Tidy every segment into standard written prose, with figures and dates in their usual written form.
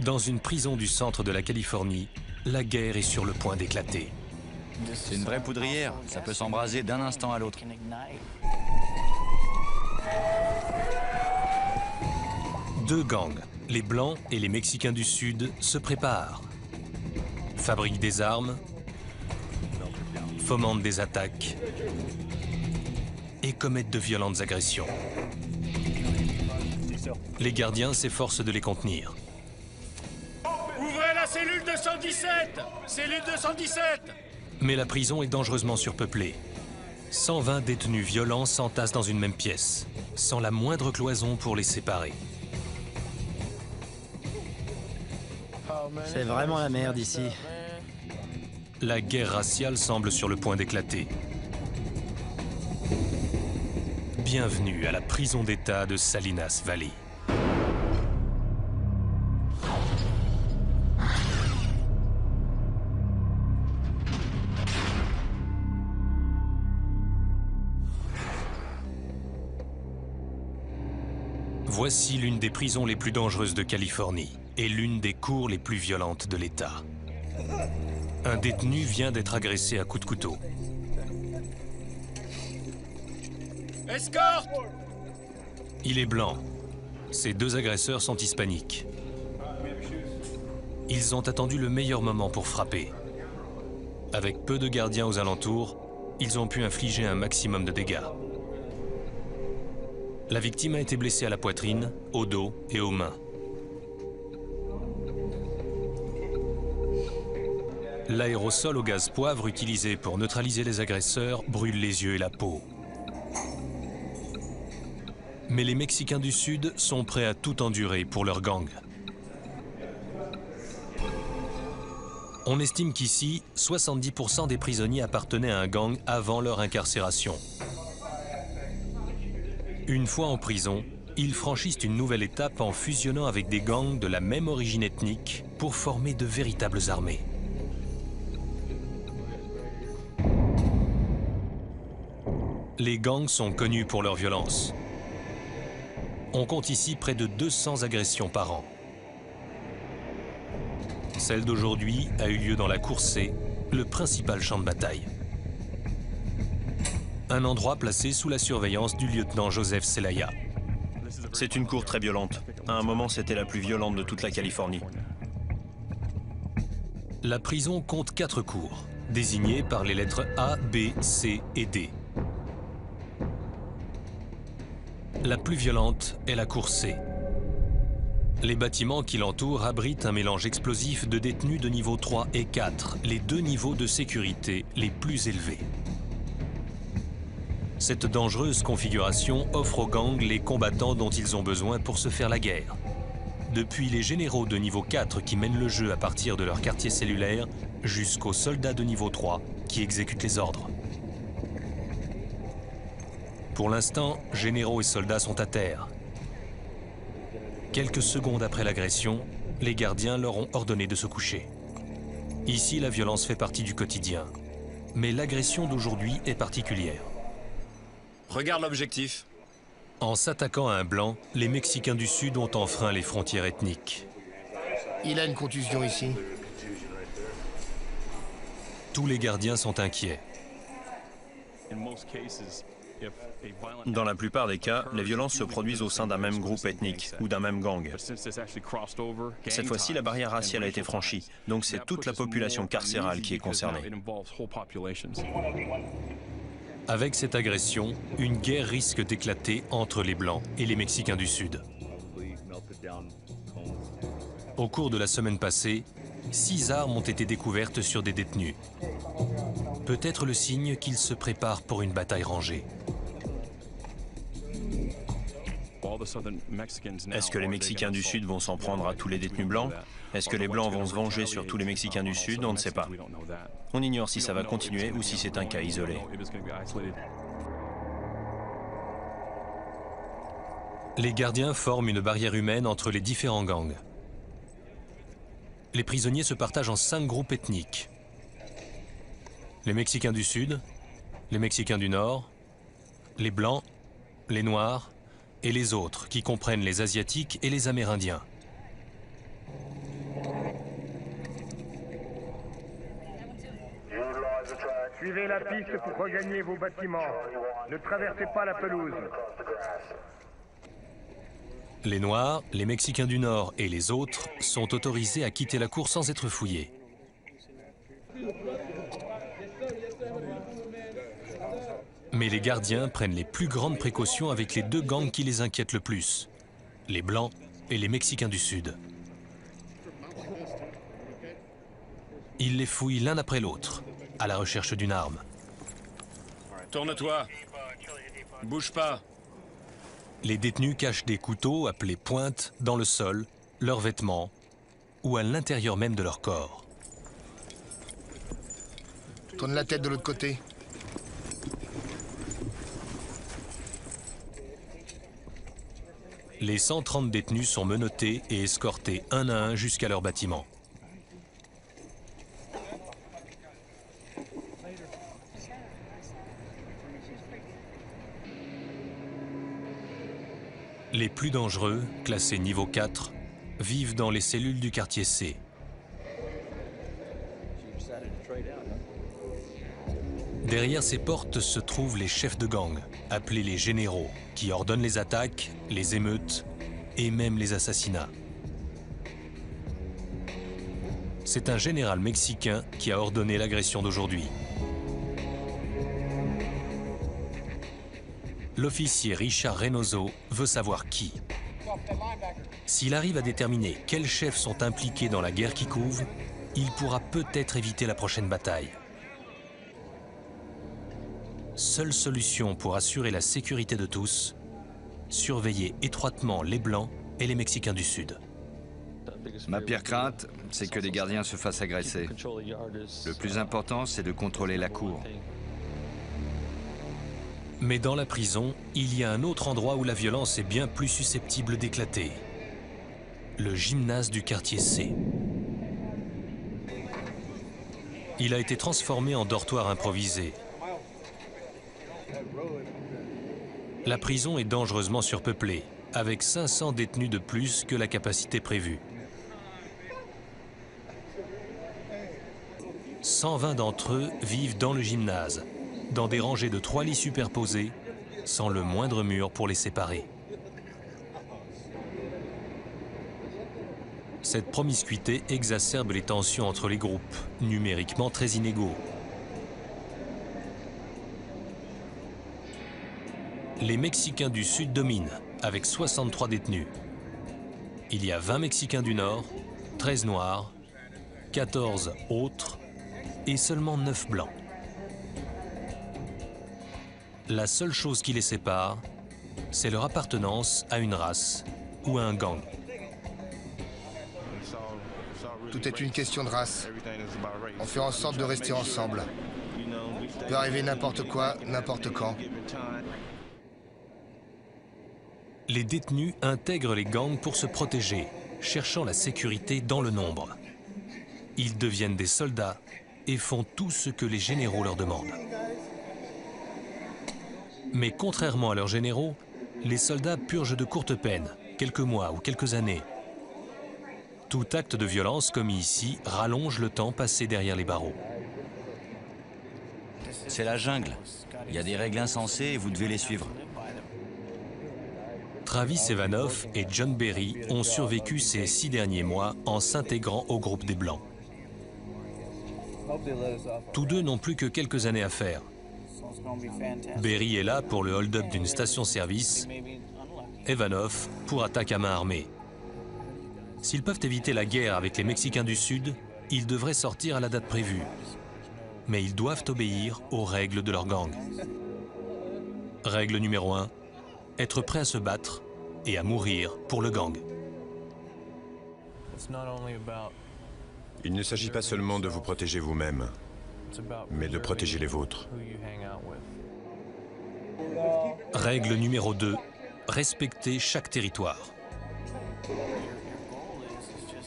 Dans une prison du centre de la Californie, la guerre est sur le point d'éclater. C'est une vraie poudrière, ça peut s'embraser d'un instant à l'autre. Deux gangs, les Blancs et les Mexicains du Sud, se préparent. Fabriquent des armes, fomentent des attaques et commettent de violentes agressions. Les gardiens s'efforcent de les contenir. Ouvrez la cellule 217! Cellule 217! Mais la prison est dangereusement surpeuplée. 120 détenus violents s'entassent dans une même pièce, sans la moindre cloison pour les séparer. C'est vraiment la merde ici. La guerre raciale semble sur le point d'éclater. Bienvenue à la prison d'État de Salinas Valley. Voici l'une des prisons les plus dangereuses de Californie et l'une des cours les plus violentes de l'État. Un détenu vient d'être agressé à coups de couteau. Escorte! Il est blanc. Ses deux agresseurs sont hispaniques. Ils ont attendu le meilleur moment pour frapper. Avec peu de gardiens aux alentours, ils ont pu infliger un maximum de dégâts. La victime a été blessée à la poitrine, au dos et aux mains. L'aérosol au gaz poivre utilisé pour neutraliser les agresseurs brûle les yeux et la peau. Mais les Mexicains du Sud sont prêts à tout endurer pour leur gang. On estime qu'ici, 70% des prisonniers appartenaient à un gang avant leur incarcération. Une fois en prison, ils franchissent une nouvelle étape en fusionnant avec des gangs de la même origine ethnique pour former de véritables armées. Les gangs sont connus pour leur violence. On compte ici près de 200 agressions par an. Celle d'aujourd'hui a eu lieu dans la Cour C, le principal champ de bataille. Un endroit placé sous la surveillance du lieutenant Joseph Celaya. C'est une cour très violente. À un moment, c'était la plus violente de toute la Californie. La prison compte 4 cours, désignées par les lettres A, B, C et D. La plus violente est la cour C. Les bâtiments qui l'entourent abritent un mélange explosif de détenus de niveau 3 et 4, les deux niveaux de sécurité les plus élevés. Cette dangereuse configuration offre aux gangs les combattants dont ils ont besoin pour se faire la guerre. Depuis les généraux de niveau 4 qui mènent le jeu à partir de leur quartier cellulaire, jusqu'aux soldats de niveau 3 qui exécutent les ordres. Pour l'instant, généraux et soldats sont à terre. Quelques secondes après l'agression, les gardiens leur ont ordonné de se coucher. Ici, la violence fait partie du quotidien. Mais l'agression d'aujourd'hui est particulière. Regarde l'objectif. En s'attaquant à un blanc, les Mexicains du Sud ont enfreint les frontières ethniques. Il a une contusion ici. Tous les gardiens sont inquiets. Dans la plupart des cas, les violences se produisent au sein d'un même groupe ethnique ou d'un même gang. Cette fois-ci, la barrière raciale a été franchie, donc c'est toute la population carcérale qui est concernée. Avec cette agression, une guerre risque d'éclater entre les Blancs et les Mexicains du Sud. Au cours de la semaine passée, 6 armes ont été découvertes sur des détenus. Peut-être le signe qu'ils se préparent pour une bataille rangée. Est-ce que les Mexicains du Sud vont s'en prendre à tous les détenus blancs? Est-ce que les Blancs vont se venger sur tous les Mexicains du Sud? On ne sait pas. On ignore si ça va continuer ou si c'est un cas isolé. Les gardiens forment une barrière humaine entre les différents gangs. Les prisonniers se partagent en 5 groupes ethniques. Les Mexicains du Sud, les Mexicains du Nord, les Blancs, les Noirs et les autres qui comprennent les Asiatiques et les Amérindiens. Suivez la piste pour regagner vos bâtiments. Ne traversez pas la pelouse. Les Noirs, les Mexicains du Nord et les autres sont autorisés à quitter la cour sans être fouillés. Mais les gardiens prennent les plus grandes précautions avec les deux gangs qui les inquiètent le plus, les Blancs et les Mexicains du Sud. Ils les fouillent l'un après l'autre, à la recherche d'une arme. Tourne-toi. Bouge pas. Les détenus cachent des couteaux, appelés pointes, dans le sol, leurs vêtements ou à l'intérieur même de leur corps. Tourne la tête de l'autre côté. Les 130 détenus sont menottés et escortés un à un jusqu'à leur bâtiment. Les plus dangereux, classés niveau 4, vivent dans les cellules du quartier C. Derrière ces portes se trouvent les chefs de gang, appelés les généraux, qui ordonnent les attaques, les émeutes et même les assassinats. C'est un général mexicain qui a ordonné l'agression d'aujourd'hui. L'officier Richard Reynoso veut savoir qui. S'il arrive à déterminer quels chefs sont impliqués dans la guerre qui couve, il pourra peut-être éviter la prochaine bataille. Seule solution pour assurer la sécurité de tous, surveiller étroitement les Blancs et les Mexicains du Sud. Ma pire crainte, c'est que les gardiens se fassent agresser. Le plus important, c'est de contrôler la cour. Mais dans la prison, il y a un autre endroit où la violence est bien plus susceptible d'éclater. Le gymnase du quartier C. Il a été transformé en dortoir improvisé. La prison est dangereusement surpeuplée, avec 500 détenus de plus que la capacité prévue. 120 d'entre eux vivent dans le gymnase, dans des rangées de 3 lits superposés, sans le moindre mur pour les séparer. Cette promiscuité exacerbe les tensions entre les groupes, numériquement très inégaux. Les Mexicains du Sud dominent, avec 63 détenus. Il y a 20 Mexicains du Nord, 13 Noirs, 14 autres et seulement 9 Blancs. La seule chose qui les sépare, c'est leur appartenance à une race ou à un gang. Tout est une question de race. On fait en sorte de rester ensemble. Il peut arriver n'importe quoi, n'importe quand. Les détenus intègrent les gangs pour se protéger, cherchant la sécurité dans le nombre. Ils deviennent des soldats et font tout ce que les généraux leur demandent. Mais contrairement à leurs généraux, les soldats purgent de courtes peines, quelques mois ou quelques années. Tout acte de violence commis ici rallonge le temps passé derrière les barreaux. C'est la jungle. Il y a des règles insensées et vous devez les suivre. Travis Evanoff et John Berry ont survécu ces 6 derniers mois en s'intégrant au groupe des Blancs. Tous deux n'ont plus que quelques années à faire. Berry est là pour le hold-up d'une station-service, Evanoff pour attaque à main armée. S'ils peuvent éviter la guerre avec les Mexicains du Sud, ils devraient sortir à la date prévue. Mais ils doivent obéir aux règles de leur gang. Règle numéro 1, être prêt à se battre et à mourir pour le gang. Il ne s'agit pas seulement de vous protéger vous-même, mais de protéger les vôtres. Règle numéro 2, respecter chaque territoire.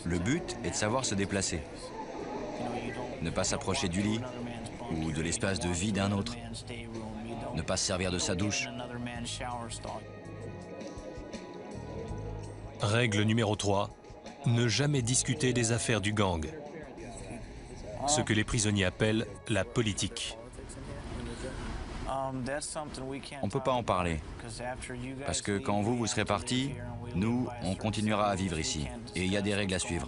Le but est de savoir se déplacer. Ne pas s'approcher du lit ou de l'espace de vie d'un autre. Ne pas se servir de sa douche. Règle numéro 3, ne jamais discuter des affaires du gang. Ce que les prisonniers appellent la politique. On ne peut pas en parler. Parce que quand vous serez partis, nous, on continuera à vivre ici. Et il y a des règles à suivre.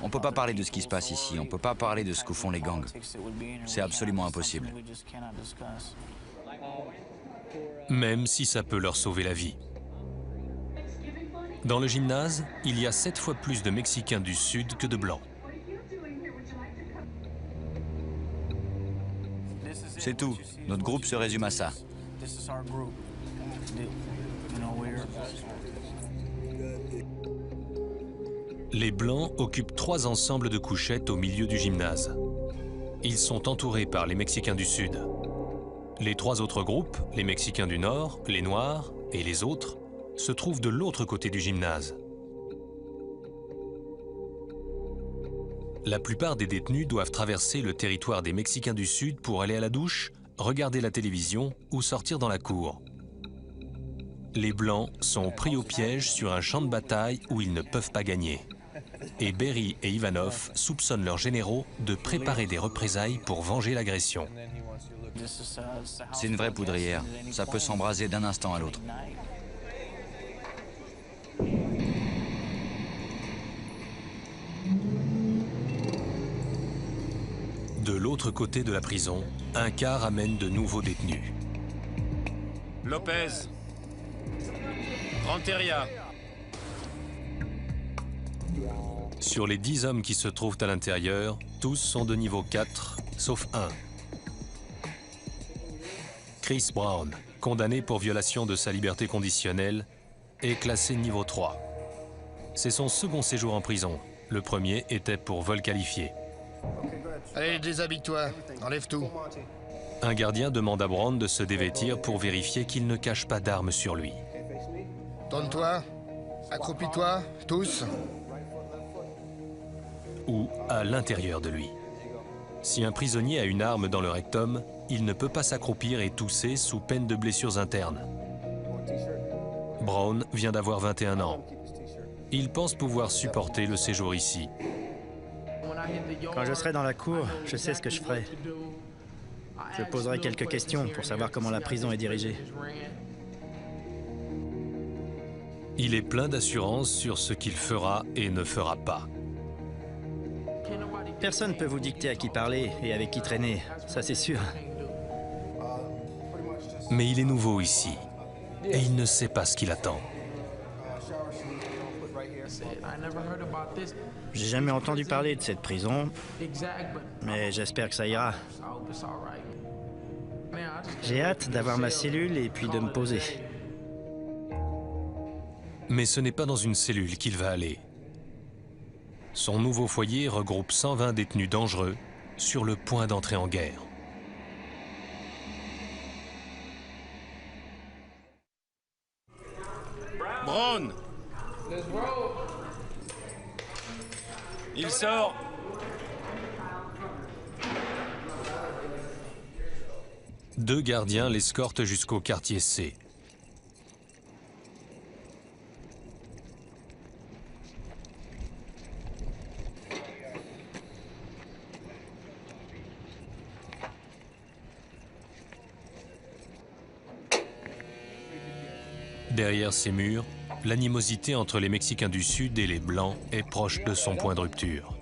On ne peut pas parler de ce qui se passe ici. On ne peut pas parler de ce que font les gangs. C'est absolument impossible. Même si ça peut leur sauver la vie. Dans le gymnase, il y a 7 fois plus de Mexicains du Sud que de Blancs. C'est tout. Notre groupe se résume à ça. Les Blancs occupent 3 ensembles de couchettes au milieu du gymnase. Ils sont entourés par les Mexicains du Sud. Les 3 autres groupes, les Mexicains du Nord, les Noirs et les autres, se trouvent de l'autre côté du gymnase. La plupart des détenus doivent traverser le territoire des Mexicains du Sud pour aller à la douche, regarder la télévision ou sortir dans la cour. Les Blancs sont pris au piège sur un champ de bataille où ils ne peuvent pas gagner. Et Berry et Ivanov soupçonnent leurs généraux de préparer des représailles pour venger l'agression. C'est une vraie poudrière. Ça peut s'embraser d'un instant à l'autre. De l'autre côté de la prison, un car amène de nouveaux détenus. Lopez. Renteria. Sur les 10 hommes qui se trouvent à l'intérieur, tous sont de niveau 4, sauf un. Chris Brown, condamné pour violation de sa liberté conditionnelle, est classé niveau 3. C'est son second séjour en prison. Le premier était pour vol qualifié. Allez, déshabille-toi. Enlève tout. Un gardien demande à Brown de se dévêtir pour vérifier qu'il ne cache pas d'armes sur lui. Tourne-toi. Accroupis-toi, tous. Ou à l'intérieur de lui. Si un prisonnier a une arme dans le rectum, il ne peut pas s'accroupir et tousser sous peine de blessures internes. Brown vient d'avoir 21 ans. Il pense pouvoir supporter le séjour ici. Quand je serai dans la cour, je sais ce que je ferai. Je poserai quelques questions pour savoir comment la prison est dirigée. Il est plein d'assurance sur ce qu'il fera et ne fera pas. Personne ne peut vous dicter à qui parler et avec qui traîner, ça c'est sûr. Mais il est nouveau ici, et il ne sait pas ce qu'il attend. J'ai jamais entendu parler de cette prison, mais j'espère que ça ira. J'ai hâte d'avoir ma cellule et puis de me poser. Mais ce n'est pas dans une cellule qu'il va aller. Son nouveau foyer regroupe 120 détenus dangereux sur le point d'entrer en guerre. Brown. Il sort. Deux gardiens l'escortent jusqu'au quartier C. Derrière ces murs, l'animosité entre les Mexicains du Sud et les Blancs est proche de son point de rupture.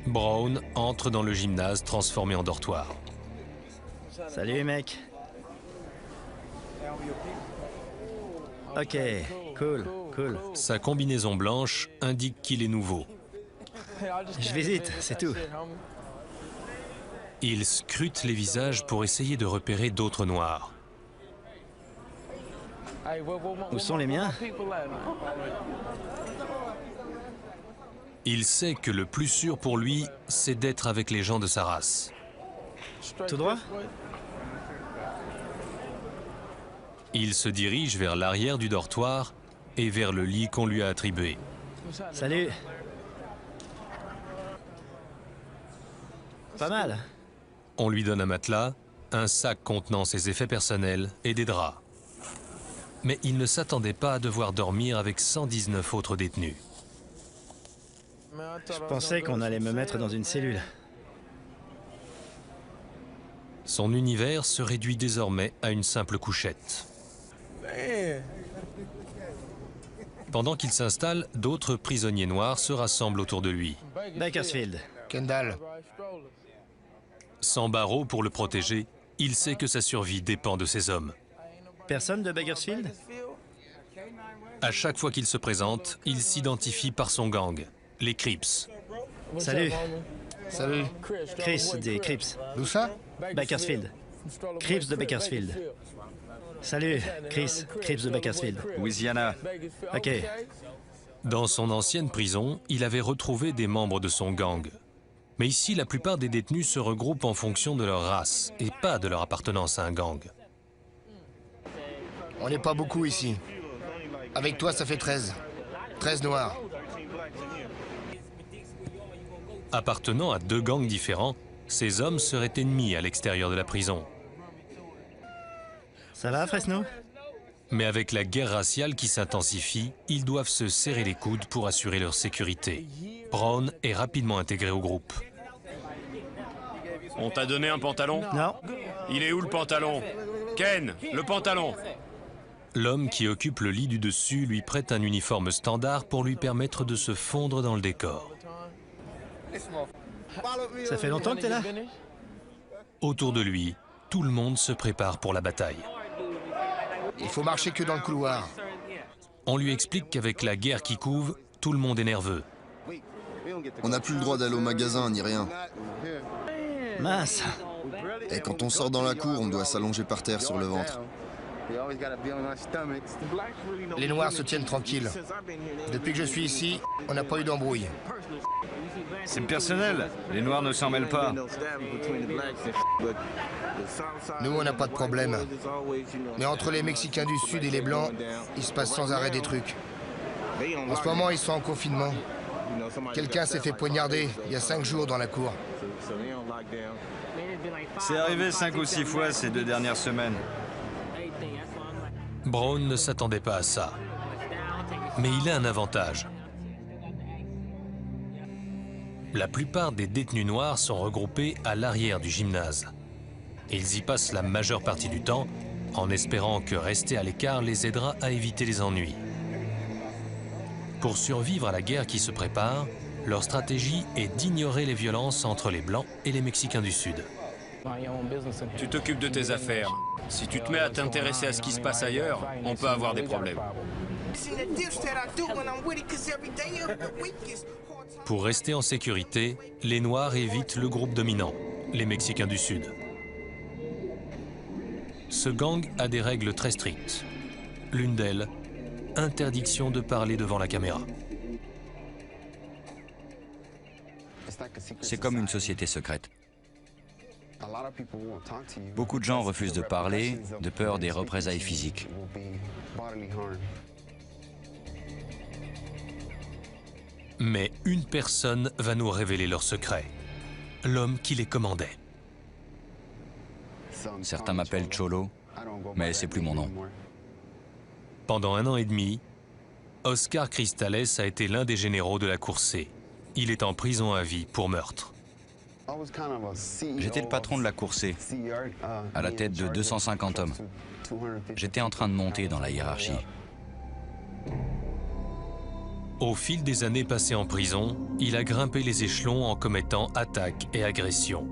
Brown entre dans le gymnase transformé en dortoir. Salut mec. Ok, cool. Sa combinaison blanche indique qu'il est nouveau. Je visite, c'est tout. Il scrute les visages pour essayer de repérer d'autres noirs. Où sont les miens? Il sait que le plus sûr pour lui, c'est d'être avec les gens de sa race. Tout droit? Il se dirige vers l'arrière du dortoir et vers le lit qu'on lui a attribué. Salut. Pas mal. On lui donne un matelas, un sac contenant ses effets personnels et des draps. Mais il ne s'attendait pas à devoir dormir avec 119 autres détenus. Je pensais qu'on allait me mettre dans une cellule. Son univers se réduit désormais à une simple couchette. Pendant qu'il s'installe, d'autres prisonniers noirs se rassemblent autour de lui. Bakersfield. Kendall, Sans barreau pour le protéger, il sait que sa survie dépend de ses hommes. Personne de Bakersfield? À chaque fois qu'il se présente, il s'identifie par son gang, les Crips. Salut. salut. Chris des Crips. D'où ça? Bakersfield. Crips de Bakersfield. Salut, Chris. Crips de Bakersfield. Louisiana. Ok. Dans son ancienne prison, il avait retrouvé des membres de son gang. Mais ici, la plupart des détenus se regroupent en fonction de leur race et pas de leur appartenance à un gang. On n'est pas beaucoup ici. Avec toi, ça fait 13. 13 noirs. Appartenant à deux gangs différents, ces hommes seraient ennemis à l'extérieur de la prison. Ça va, Fresno? Mais avec la guerre raciale qui s'intensifie, ils doivent se serrer les coudes pour assurer leur sécurité. Brown est rapidement intégré au groupe. On t'a donné un pantalon? Non. Il est où le pantalon? Ken, le pantalon! L'homme qui occupe le lit du dessus lui prête un uniforme standard pour lui permettre de se fondre dans le décor. Ça fait longtemps que t'es là? Autour de lui, tout le monde se prépare pour la bataille. Il faut marcher que dans le couloir. On lui explique qu'avec la guerre qui couve, tout le monde est nerveux. On n'a plus le droit d'aller au magasin ni rien. Mince. Et quand on sort dans la cour, on doit s'allonger par terre sur le ventre. Les noirs se tiennent tranquilles. Depuis que je suis ici, on n'a pas eu d'embrouille. C'est personnel. Les Noirs ne s'en mêlent pas. Nous, on n'a pas de problème. Mais entre les Mexicains du Sud et les Blancs, il se passe sans arrêt des trucs. En ce moment, ils sont en confinement. Quelqu'un s'est fait poignarder il y a 5 jours dans la cour. C'est arrivé 5 ou 6 fois ces 2 dernières semaines. Brown ne s'attendait pas à ça. Mais il a un avantage. La plupart des détenus noirs sont regroupés à l'arrière du gymnase. Ils y passent la majeure partie du temps en espérant que rester à l'écart les aidera à éviter les ennuis. Pour survivre à la guerre qui se prépare, leur stratégie est d'ignorer les violences entre les Blancs et les Mexicains du Sud. Tu t'occupes de tes affaires. Si tu te mets à t'intéresser à ce qui se passe ailleurs, on peut avoir des problèmes. Pour rester en sécurité, les Noirs évitent le groupe dominant, les Mexicains du Sud. Ce gang a des règles très strictes. L'une d'elles, interdiction de parler devant la caméra. C'est comme une société secrète. Beaucoup de gens refusent de parler de peur des représailles physiques. Mais une personne va nous révéler leur secret. L'homme qui les commandait. Certains m'appellent Cholo, mais c'est plus mon nom. Pendant 1 an et demi, Oscar Cristales a été l'un des généraux de la Cour C. Il est en prison à vie pour meurtre. J'étais le patron de la Cour C, à la tête de 250 hommes. J'étais en train de monter dans la hiérarchie. Au fil des années passées en prison, il a grimpé les échelons en commettant attaques et agressions.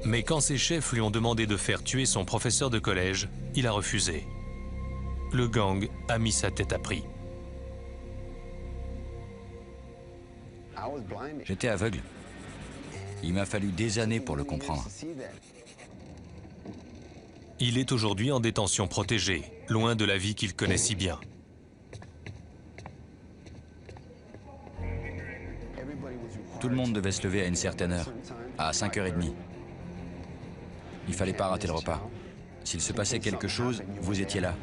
Mais quand ses chefs lui ont demandé de faire tuer son professeur de collège, il a refusé. Le gang a mis sa tête à prix. J'étais aveugle. Il m'a fallu des années pour le comprendre. Il est aujourd'hui en détention protégée, loin de la vie qu'il connaît si bien. Tout le monde devait se lever à une certaine heure, à 5h30. Il fallait pas rater le repas. S'il se passait quelque chose, vous étiez là.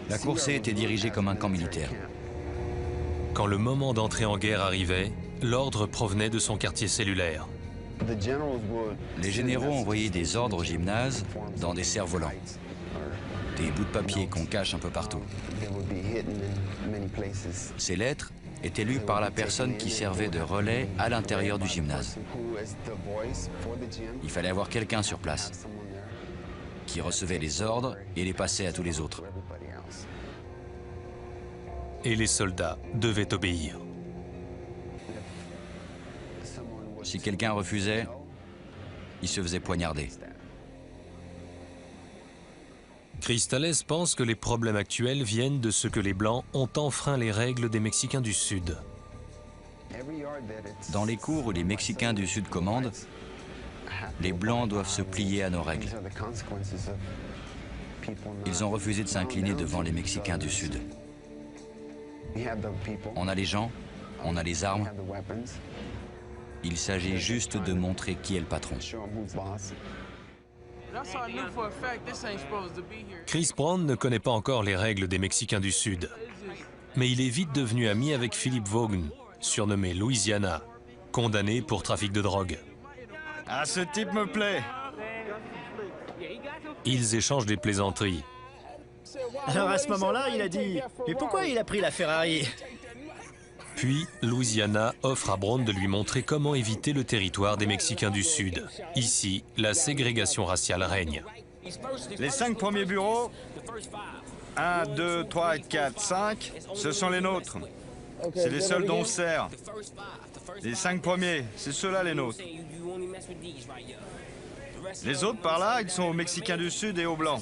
La Cour C était dirigée comme un camp militaire. Quand le moment d'entrer en guerre arrivait, l'ordre provenait de son quartier cellulaire. Les généraux envoyaient des ordres au gymnase dans des cerfs-volants. des bouts de papier qu'on cache un peu partout. Ces lettres étaient lues par la personne qui servait de relais à l'intérieur du gymnase. Il fallait avoir quelqu'un sur place qui recevait les ordres et les passait à tous les autres. Et les soldats devaient obéir. Si quelqu'un refusait, il se faisait poignarder. Cristales pense que les problèmes actuels viennent de ce que les Blancs ont enfreint les règles des Mexicains du Sud. Dans les cours où les Mexicains du Sud commandent, les Blancs doivent se plier à nos règles. Ils ont refusé de s'incliner devant les Mexicains du Sud. On a les gens, on a les armes. Il s'agit juste de montrer qui est le patron. Chris Brown ne connaît pas encore les règles des Mexicains du Sud. Mais il est vite devenu ami avec Philip Vaughn, surnommé Louisiana, condamné pour trafic de drogue. Ah, ce type me plaît. Ils échangent des plaisanteries. Alors à ce moment-là, il a dit « Mais pourquoi il a pris la Ferrari ?» Puis, Louisiana offre à Brown de lui montrer comment éviter le territoire des Mexicains du Sud. Ici, la ségrégation raciale règne. Les 5 premiers bureaux, 1, 2, 3, 4, 5, ce sont les nôtres. C'est les seuls dont on sert. Les 5 premiers, c'est ceux-là les nôtres. Les autres par là, ils sont aux Mexicains du Sud et aux Blancs.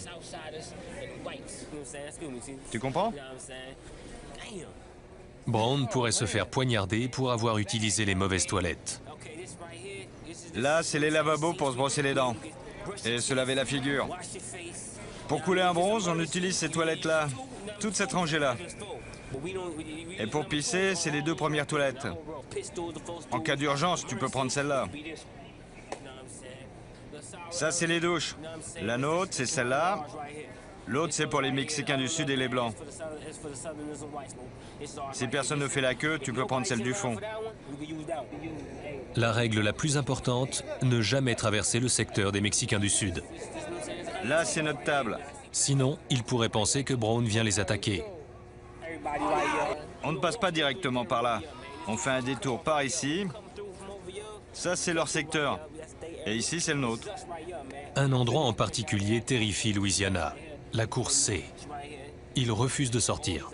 Tu comprends? Brown pourrait se faire poignarder pour avoir utilisé les mauvaises toilettes. Là, c'est les lavabos pour se brosser les dents et se laver la figure. Pour couler un bronze, on utilise ces toilettes-là, toute cette rangée-là. Et pour pisser, c'est les 2 premières toilettes. En cas d'urgence, tu peux prendre celle-là. Ça, c'est les douches. La nôtre, c'est celle-là. L'autre, c'est pour les Mexicains du Sud et les Blancs. Si personne ne fait la queue, tu peux prendre celle du fond. La règle la plus importante, ne jamais traverser le secteur des Mexicains du Sud. Là, c'est notre table. Sinon, ils pourraient penser que Brown vient les attaquer. On ne passe pas directement par là. On fait un détour par ici. Ça, c'est leur secteur. Et ici, c'est le nôtre. Un endroit en particulier terrifie Louisiana. La cour C. Il refuse de sortir.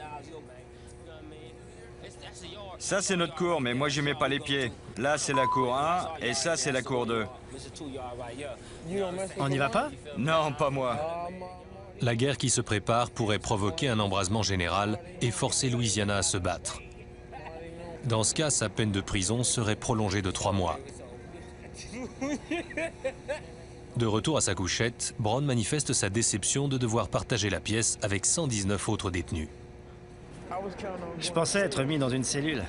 Ça, c'est notre cour, mais moi, j'y mets pas les pieds. Là, c'est la cour 1, et ça, c'est la cour 2. On n'y va pas? Non, pas moi. La guerre qui se prépare pourrait provoquer un embrasement général et forcer Louisiana à se battre. Dans ce cas, sa peine de prison serait prolongée de 3 mois. De retour à sa couchette, Brown manifeste sa déception de devoir partager la pièce avec 119 autres détenus. Je pensais être mis dans une cellule.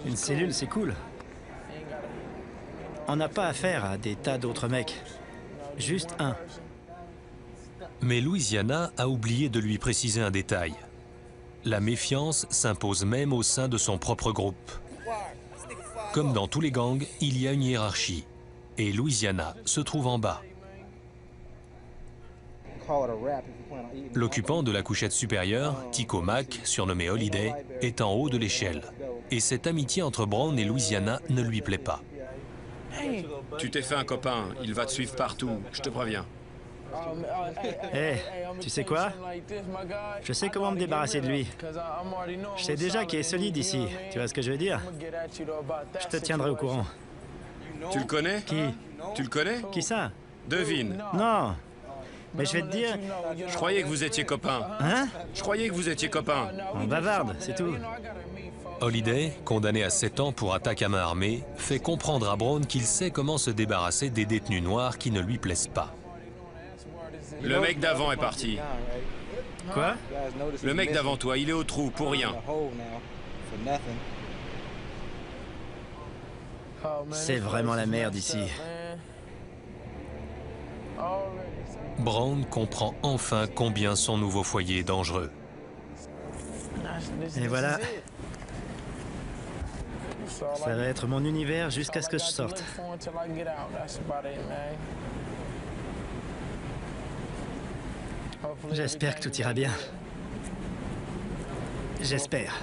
Une cellule, c'est cool. On n'a pas affaire à des tas d'autres mecs. Juste un. Mais Louisiana a oublié de lui préciser un détail. La méfiance s'impose même au sein de son propre groupe. Comme dans tous les gangs, il y a une hiérarchie. Et Louisiana se trouve en bas. L'occupant de la couchette supérieure, Tico Mac, surnommé Holiday, est en haut de l'échelle. Et cette amitié entre Brown et Louisiana ne lui plaît pas. Tu t'es fait un copain, il va te suivre partout, je te préviens. Hé, tu sais quoi? Je sais comment me débarrasser de lui. Je sais déjà qu'il est solide ici, tu vois ce que je veux dire? Je te tiendrai au courant. Tu le connais? Qui? Tu le connais? Qui ça? Devine. Non. Mais je vais te dire... Je croyais que vous étiez copains. Hein? Je croyais que vous étiez copains. On bavarde, c'est tout. Holiday, condamné à 7 ans pour attaque à main armée, fait comprendre à Brown qu'il sait comment se débarrasser des détenus noirs qui ne lui plaisent pas. Le mec d'avant est parti. Quoi? Le mec d'avant toi, il est au trou, pour rien. C'est vraiment la merde ici. Brown comprend enfin combien son nouveau foyer est dangereux. Et voilà. Ça va être mon univers jusqu'à ce que je sorte. J'espère que tout ira bien. J'espère.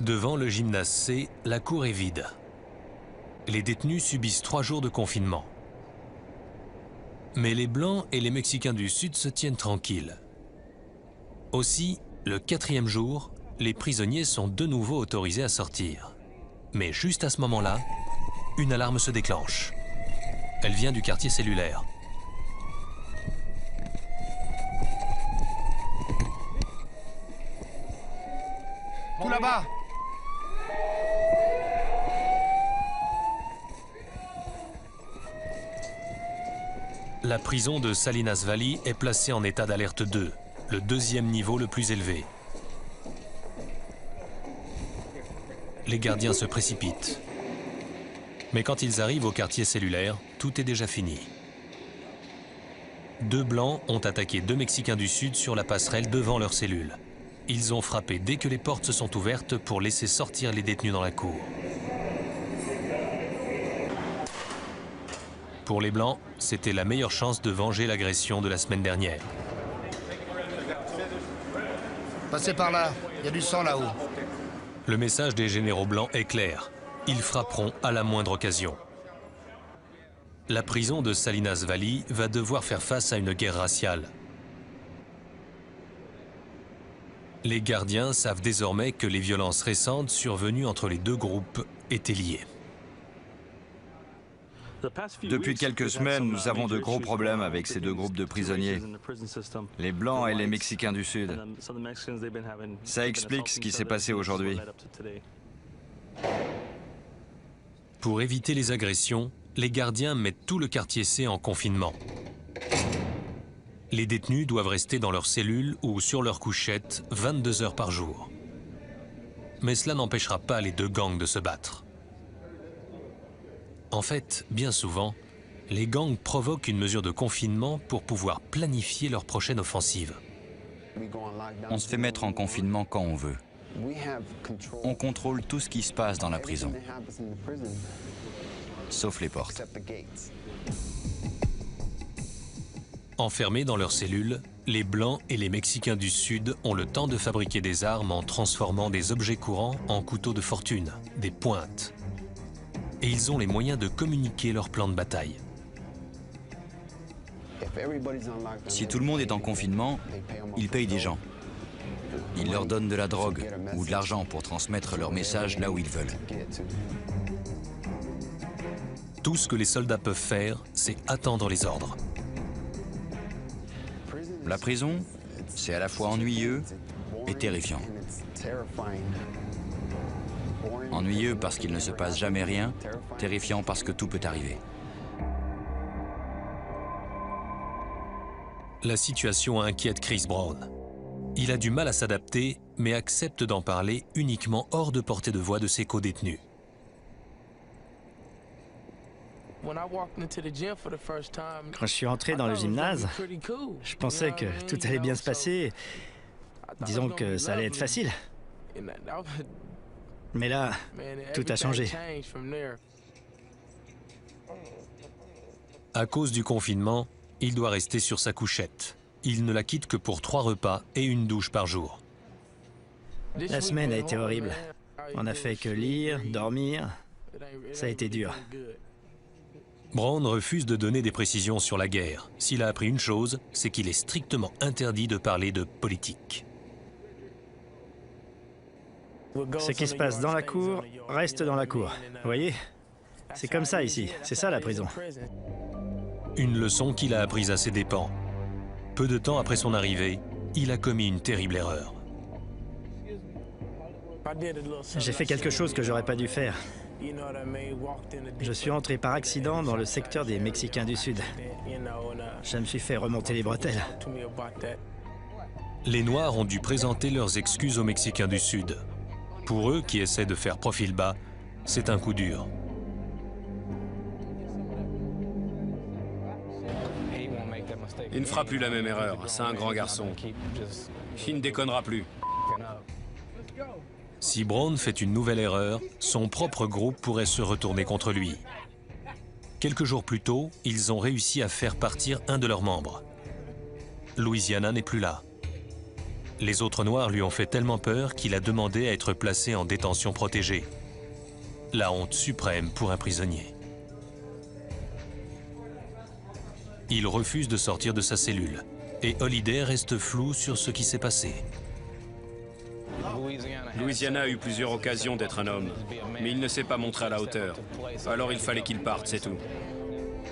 Devant le gymnase C, la cour est vide. Les détenus subissent 3 jours de confinement. Mais les Blancs et les Mexicains du Sud se tiennent tranquilles. Aussi, le 4e jour, les prisonniers sont de nouveau autorisés à sortir. Mais juste à ce moment-là, une alarme se déclenche. Elle vient du quartier cellulaire. Tout là-bas! La prison de Salinas Valley est placée en état d'alerte 2, le 2e niveau le plus élevé. Les gardiens se précipitent. Mais quand ils arrivent au quartier cellulaire, tout est déjà fini. 2 Blancs ont attaqué 2 Mexicains du Sud sur la passerelle devant leur cellule. Ils ont frappé dès que les portes se sont ouvertes pour laisser sortir les détenus dans la cour. Pour les Blancs, c'était la meilleure chance de venger l'agression de la semaine dernière. Passez par là, il y a du sang là-haut. Le message des généraux blancs est clair. Ils frapperont à la moindre occasion. La prison de Salinas Valley va devoir faire face à une guerre raciale. Les gardiens savent désormais que les violences récentes survenues entre les 2 groupes étaient liées. Depuis quelques semaines, nous avons de gros problèmes avec ces 2 groupes de prisonniers, les Blancs et les Mexicains du Sud. Ça explique ce qui s'est passé aujourd'hui. Pour éviter les agressions, les gardiens mettent tout le quartier C en confinement. Les détenus doivent rester dans leur cellule ou sur leur couchette 22 heures par jour. Mais cela n'empêchera pas les 2 gangs de se battre. En fait, bien souvent, les gangs provoquent une mesure de confinement pour pouvoir planifier leur prochaine offensive. On se fait mettre en confinement quand on veut. On contrôle tout ce qui se passe dans la prison, sauf les portes. Enfermés dans leurs cellules, les Blancs et les Mexicains du Sud ont le temps de fabriquer des armes en transformant des objets courants en couteaux de fortune, des pointes. Et ils ont les moyens de communiquer leur plan de bataille. Si tout le monde est en confinement, ils payent des gens. Ils leur donnent de la drogue ou de l'argent pour transmettre leur message là où ils veulent. Tout ce que les soldats peuvent faire, c'est attendre les ordres. La prison, c'est à la fois ennuyeux et terrifiant. Ennuyeux parce qu'il ne se passe jamais rien, terrifiant parce que tout peut arriver. La situation inquiète Chris Brown. Il a du mal à s'adapter, mais accepte d'en parler uniquement hors de portée de voix de ses co-détenus. Quand je suis entré dans le gymnase, je pensais que tout allait bien se passer. Disons que ça allait être facile. Mais là, tout a changé. À cause du confinement, il doit rester sur sa couchette. Il ne la quitte que pour 3 repas et une douche par jour. La semaine a été horrible. On n'a fait que lire, dormir. Ça a été dur. Brown refuse de donner des précisions sur la guerre. S'il a appris une chose, c'est qu'il est strictement interdit de parler de politique. Ce qui se passe dans la cour reste dans la cour. Vous voyez? C'est comme ça ici. C'est ça la prison. Une leçon qu'il a apprise à ses dépens. Peu de temps après son arrivée, il a commis une terrible erreur. J'ai fait quelque chose que j'aurais pas dû faire. Je suis entré par accident dans le secteur des Mexicains du Sud. Je me suis fait remonter les bretelles. Les Noirs ont dû présenter leurs excuses aux Mexicains du Sud. Pour eux, qui essaient de faire profil bas, c'est un coup dur. Il ne fera plus la même erreur, c'est un grand garçon. Il ne déconnera plus. Si Brown fait une nouvelle erreur, son propre groupe pourrait se retourner contre lui. Quelques jours plus tôt, ils ont réussi à faire partir un de leurs membres. Louisiana n'est plus là. Les autres Noirs lui ont fait tellement peur qu'il a demandé à être placé en détention protégée. La honte suprême pour un prisonnier. Il refuse de sortir de sa cellule et Holliday reste flou sur ce qui s'est passé. Louisiana a eu plusieurs occasions d'être un homme, mais il ne s'est pas montré à la hauteur. Alors il fallait qu'il parte, c'est tout.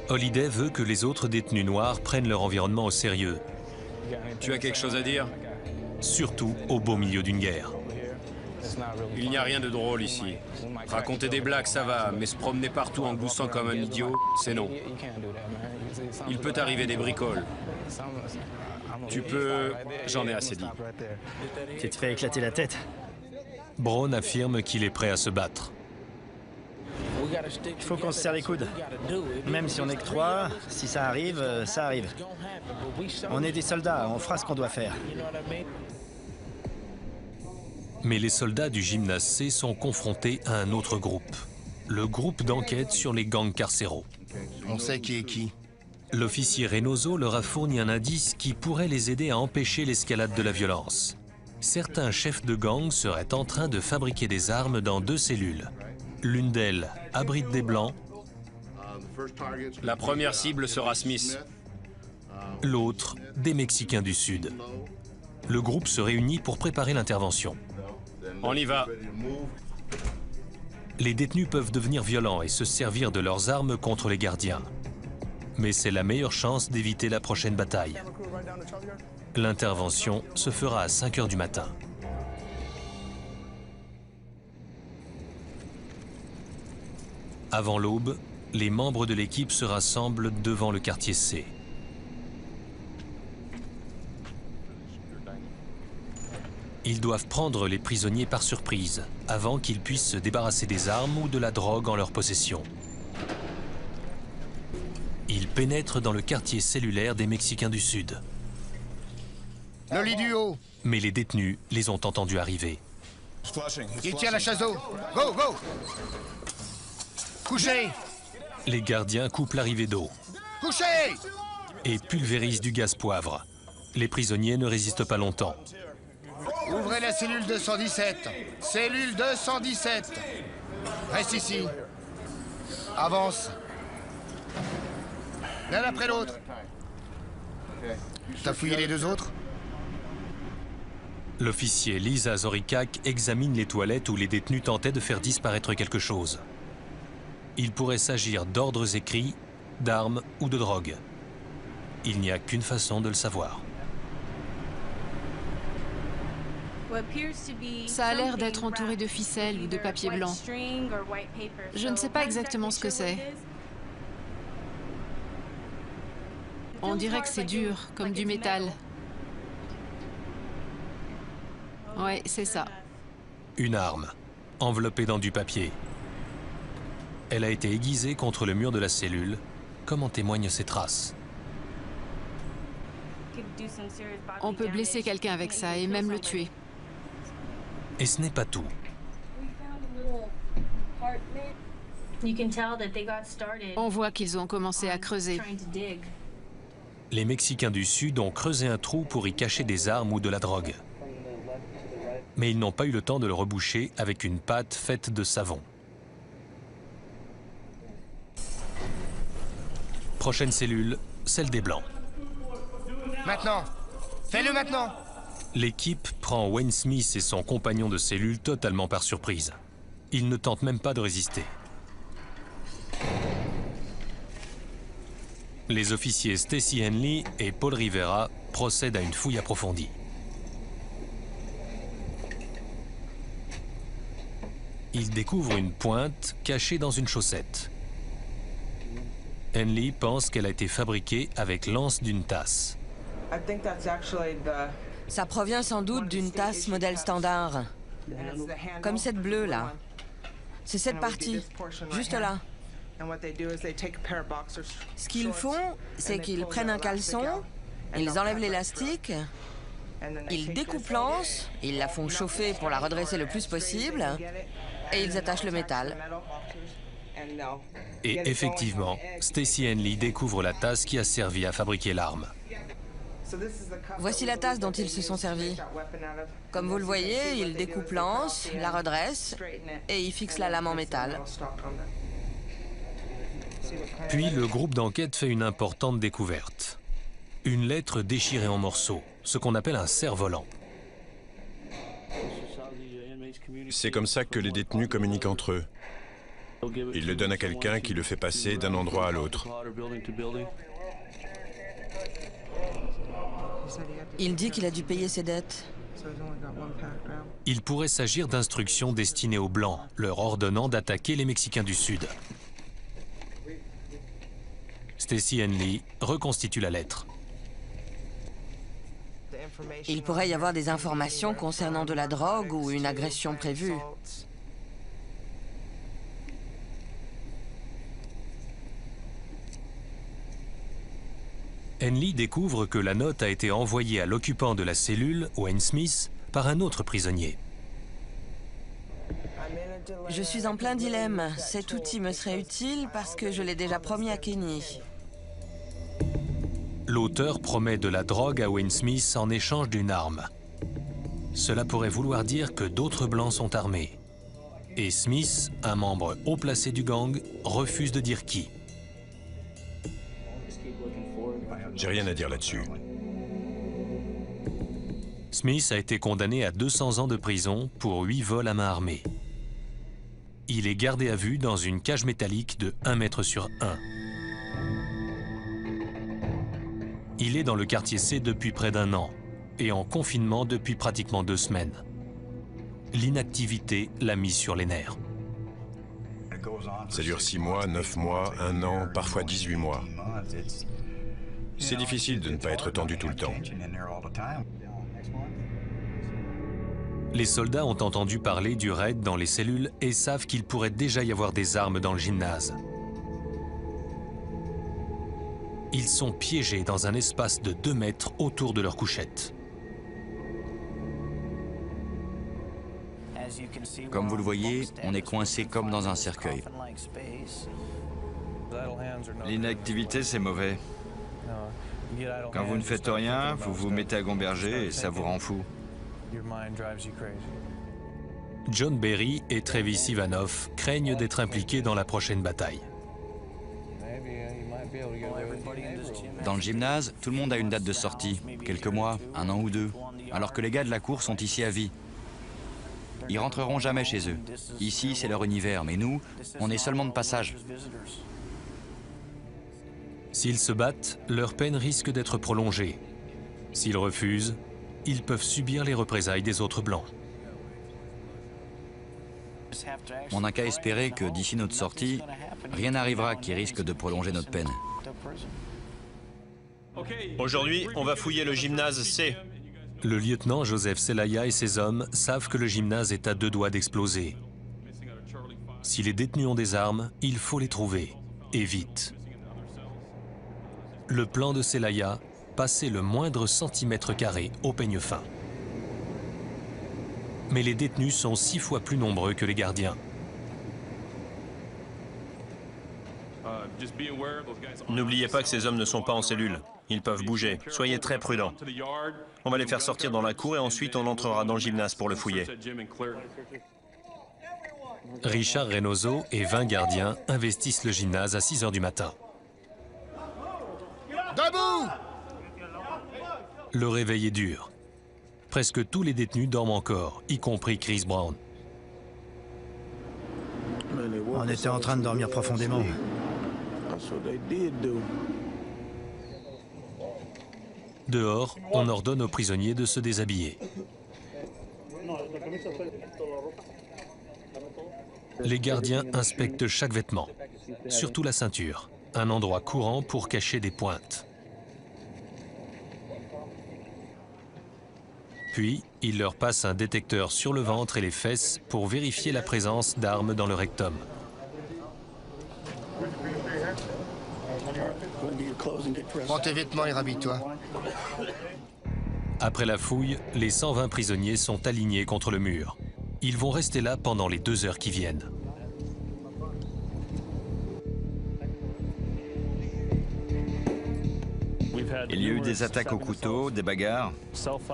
Holliday veut que les autres détenus noirs prennent leur environnement au sérieux. Tu as quelque chose à dire? Surtout au beau milieu d'une guerre. Il n'y a rien de drôle ici. Raconter des blagues, ça va, mais se promener partout en gloussant comme un idiot, c'est non. Il peut arriver des bricoles. Tu peux... J'en ai assez dit. Tu te fais éclater la tête. Brown affirme qu'il est prêt à se battre. Il faut qu'on se serre les coudes. Même si on n'est que 3, si ça arrive, ça arrive. On est des soldats, on fera ce qu'on doit faire. Mais les soldats du gymnase C sont confrontés à un autre groupe. Le groupe d'enquête sur les gangs carcéraux. On sait qui est qui. L'officier Reynoso leur a fourni un indice qui pourrait les aider à empêcher l'escalade de la violence. Certains chefs de gang seraient en train de fabriquer des armes dans 2 cellules. L'une d'elles abrite des Blancs. La première cible sera Smith. L'autre, des Mexicains du Sud. Le groupe se réunit pour préparer l'intervention. On y va. Les détenus peuvent devenir violents et se servir de leurs armes contre les gardiens. Mais c'est la meilleure chance d'éviter la prochaine bataille. L'intervention se fera à 5 h du matin. Avant l'aube, les membres de l'équipe se rassemblent devant le quartier C. Ils doivent prendre les prisonniers par surprise, avant qu'ils puissent se débarrasser des armes ou de la drogue en leur possession. Ils pénètrent dans le quartier cellulaire des Mexicains du Sud. Le lit du haut. Mais les détenus les ont entendus arriver. Il tient la chasse d'eau. Go, go. Couchez. Les gardiens coupent l'arrivée d'eau. Couchez. Et pulvérisent du gaz poivre. Les prisonniers ne résistent pas longtemps. Ouvrez la cellule 217. Cellule 217. Reste ici. Avance. L'un après l'autre. T'as fouillé les 2 autres? L'officier Lisa Zorikak examine les toilettes où les détenus tentaient de faire disparaître quelque chose. Il pourrait s'agir d'ordres écrits, d'armes ou de drogue. Il n'y a qu'une façon de le savoir. Ça a l'air d'être entouré de ficelles ou de papier blanc. Je ne sais pas exactement ce que c'est. On dirait que c'est dur, comme du métal. Ouais, c'est ça. Une arme, enveloppée dans du papier. Elle a été aiguisée contre le mur de la cellule, comme en témoignent ces traces. On peut blesser quelqu'un avec ça et même le tuer. Et ce n'est pas tout. On voit qu'ils ont commencé à creuser. Les Mexicains du Sud ont creusé un trou pour y cacher des armes ou de la drogue. Mais ils n'ont pas eu le temps de le reboucher avec une pâte faite de savon. Prochaine cellule, celle des Blancs. Maintenant. Fais-le maintenant. L'équipe prend Wayne Smith et son compagnon de cellule totalement par surprise. Ils ne tentent même pas de résister. Les officiers Stacy Henley et Paul Rivera procèdent à une fouille approfondie. Ils découvrent une pointe cachée dans une chaussette. Henley pense qu'elle a été fabriquée avec l'anse d'une tasse. Ça provient sans doute d'une tasse modèle standard. Comme cette bleue là. C'est cette partie, juste là. Ce qu'ils font, c'est qu'ils prennent un caleçon, ils enlèvent l'élastique, ils découpent l'anse, ils la font chauffer pour la redresser le plus possible, et ils attachent le métal. Et effectivement, Stacy Henley découvre la tasse qui a servi à fabriquer l'arme. Voici la tasse dont ils se sont servis. Comme vous le voyez, ils découpent l'anse, la redressent et ils fixent la lame en métal. Puis le groupe d'enquête fait une importante découverte. Une lettre déchirée en morceaux, ce qu'on appelle un cerf-volant. C'est comme ça que les détenus communiquent entre eux. Ils le donnent à quelqu'un qui le fait passer d'un endroit à l'autre. Il dit qu'il a dû payer ses dettes. Il pourrait s'agir d'instructions destinées aux Blancs, leur ordonnant d'attaquer les Mexicains du Sud. Stacy Henley reconstitue la lettre. Il pourrait y avoir des informations concernant de la drogue ou une agression prévue. Henley découvre que la note a été envoyée à l'occupant de la cellule, Wayne Smith, par un autre prisonnier. Je suis en plein dilemme. Cet outil me serait utile parce que je l'ai déjà promis à Kenny. L'auteur promet de la drogue à Wayne Smith en échange d'une arme. Cela pourrait vouloir dire que d'autres Blancs sont armés. Et Smith, un membre haut placé du gang, refuse de dire qui. J'ai rien à dire là-dessus. Smith a été condamné à 200 ans de prison pour 8 vols à main armée. Il est gardé à vue dans une cage métallique de 1 mètre sur 1. Il est dans le quartier C depuis près d'1 an et en confinement depuis pratiquement 2 semaines. L'inactivité l'a mis sur les nerfs. Ça dure 6 mois, 9 mois, 1 an, parfois 18 mois. C'est difficile de ne pas être tendu tout le temps. Les soldats ont entendu parler du raid dans les cellules et savent qu'il pourrait déjà y avoir des armes dans le gymnase. Ils sont piégés dans un espace de 2 mètres autour de leur couchette. Comme vous le voyez, on est coincé comme dans un cercueil. L'inactivité, c'est mauvais. Quand vous ne faites rien, vous vous mettez à gamberger et ça vous rend fou. John Berry et Travis Ivanov craignent d'être impliqués dans la prochaine bataille. Dans le gymnase, tout le monde a une date de sortie, quelques mois, 1 an ou 2, alors que les gars de la cour sont ici à vie. Ils rentreront jamais chez eux. Ici, c'est leur univers, mais nous, on est seulement de passage. S'ils se battent, leur peine risque d'être prolongée. S'ils refusent, ils peuvent subir les représailles des autres Blancs. On n'a qu'à espérer que d'ici notre sortie, rien n'arrivera qui risque de prolonger notre peine. Aujourd'hui, on va fouiller le gymnase C. Le lieutenant Joseph Celaya et ses hommes savent que le gymnase est à 2 doigts d'exploser. Si les détenus ont des armes, il faut les trouver, et vite. Le plan de Celaya, passer le moindre centimètre carré au peigne fin. Mais les détenus sont 6 fois plus nombreux que les gardiens. N'oubliez pas que ces hommes ne sont pas en cellule. Ils peuvent bouger. Soyez très prudents. On va les faire sortir dans la cour et ensuite on entrera dans le gymnase pour le fouiller. Richard Reynoso et 20 gardiens investissent le gymnase à 6 h du matin. Debout! Le réveil est dur. Presque tous les détenus dorment encore, y compris Chris Brown. On était en train de dormir profondément. Dehors, on ordonne aux prisonniers de se déshabiller. Les gardiens inspectent chaque vêtement, surtout la ceinture, un endroit courant pour cacher des pointes. Puis, ils leur passent un détecteur sur le ventre et les fesses pour vérifier la présence d'armes dans le rectum. Prends tes vêtements et rhabille-toi. Après la fouille, les 120 prisonniers sont alignés contre le mur. Ils vont rester là pendant les 2 heures qui viennent. Il y a eu des attaques au couteau, des bagarres.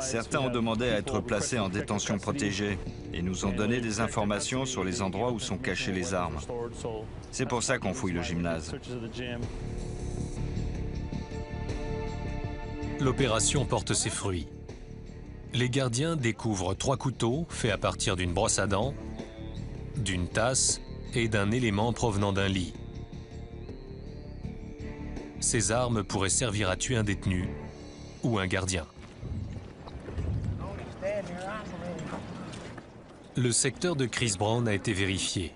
Certains ont demandé à être placés en détention protégée et nous ont donné des informations sur les endroits où sont cachées les armes. C'est pour ça qu'on fouille le gymnase. L'opération porte ses fruits. Les gardiens découvrent 3 couteaux faits à partir d'une brosse à dents, d'une tasse et d'un élément provenant d'un lit. Ces armes pourraient servir à tuer un détenu ou un gardien. Le secteur de Chris Brown a été vérifié.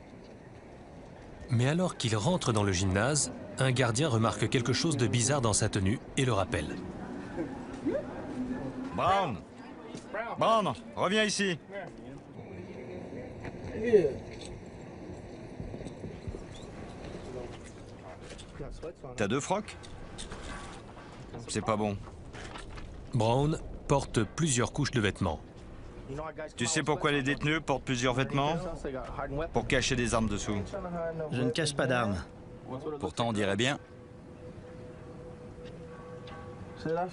Mais alors qu'il rentre dans le gymnase, un gardien remarque quelque chose de bizarre dans sa tenue et le rappelle. Brown! Brown, reviens ici! T'as 2 frocs? C'est pas bon. Brown porte plusieurs couches de vêtements. Tu sais pourquoi les détenus portent plusieurs vêtements? Pour cacher des armes dessous. Je ne cache pas d'armes. Pourtant, on dirait bien.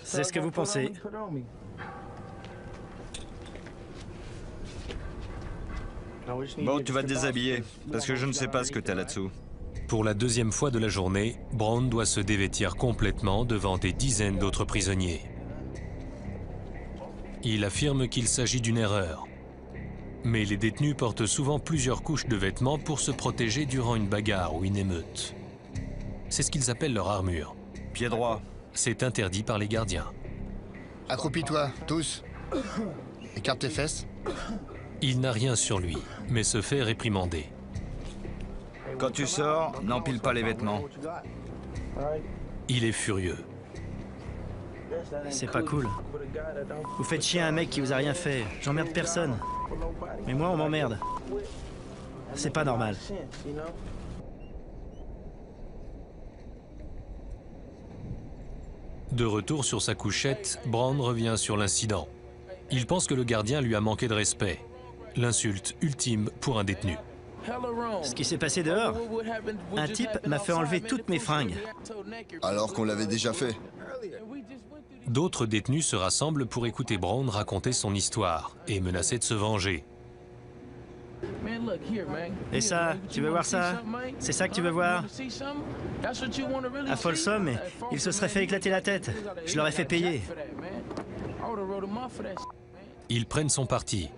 C'est ce que vous pensez. Bon, tu vas te déshabiller, parce que je ne sais pas ce que t'as là-dessous. Pour la 2e fois de la journée, Brown doit se dévêtir complètement devant des dizaines d'autres prisonniers. Il affirme qu'il s'agit d'une erreur. Mais les détenus portent souvent plusieurs couches de vêtements pour se protéger durant une bagarre ou une émeute. C'est ce qu'ils appellent leur armure. Pied droit. C'est interdit par les gardiens. Accroupis-toi, tous. Écarte tes fesses. Il n'a rien sur lui, mais se fait réprimander. Quand tu sors, n'empile pas les vêtements. Il est furieux. C'est pas cool. Vous faites chier un mec qui vous a rien fait. J'emmerde personne. Mais moi, on m'emmerde. C'est pas normal. De retour sur sa couchette, Brown revient sur l'incident. Il pense que le gardien lui a manqué de respect. L'insulte ultime pour un détenu. Ce qui s'est passé dehors, un type m'a fait enlever toutes mes fringues. Alors qu'on l'avait déjà fait. D'autres détenus se rassemblent pour écouter Brown raconter son histoire et menacer de se venger. Et ça, tu veux voir ça? C'est ça que tu veux voir? À Folsom, il se serait fait éclater la tête. Je l'aurais fait payer. Ils prennent son parti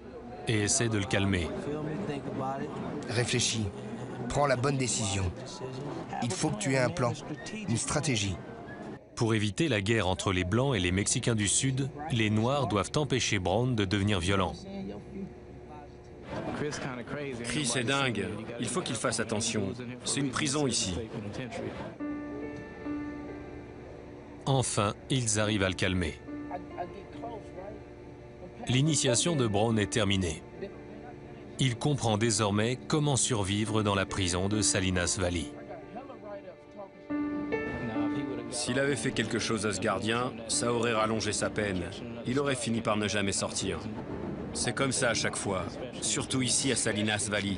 et essaient de le calmer. Réfléchis. Prends la bonne décision. Il faut que tu aies un plan, une stratégie. Pour éviter la guerre entre les Blancs et les Mexicains du Sud, les Noirs doivent empêcher Brown de devenir violent. Chris est dingue. Il faut qu'il fasse attention. C'est une prison ici. Enfin, ils arrivent à le calmer. L'initiation de Brown est terminée. Il comprend désormais comment survivre dans la prison de Salinas Valley. S'il avait fait quelque chose à ce gardien, ça aurait rallongé sa peine. Il aurait fini par ne jamais sortir. C'est comme ça à chaque fois, surtout ici à Salinas Valley.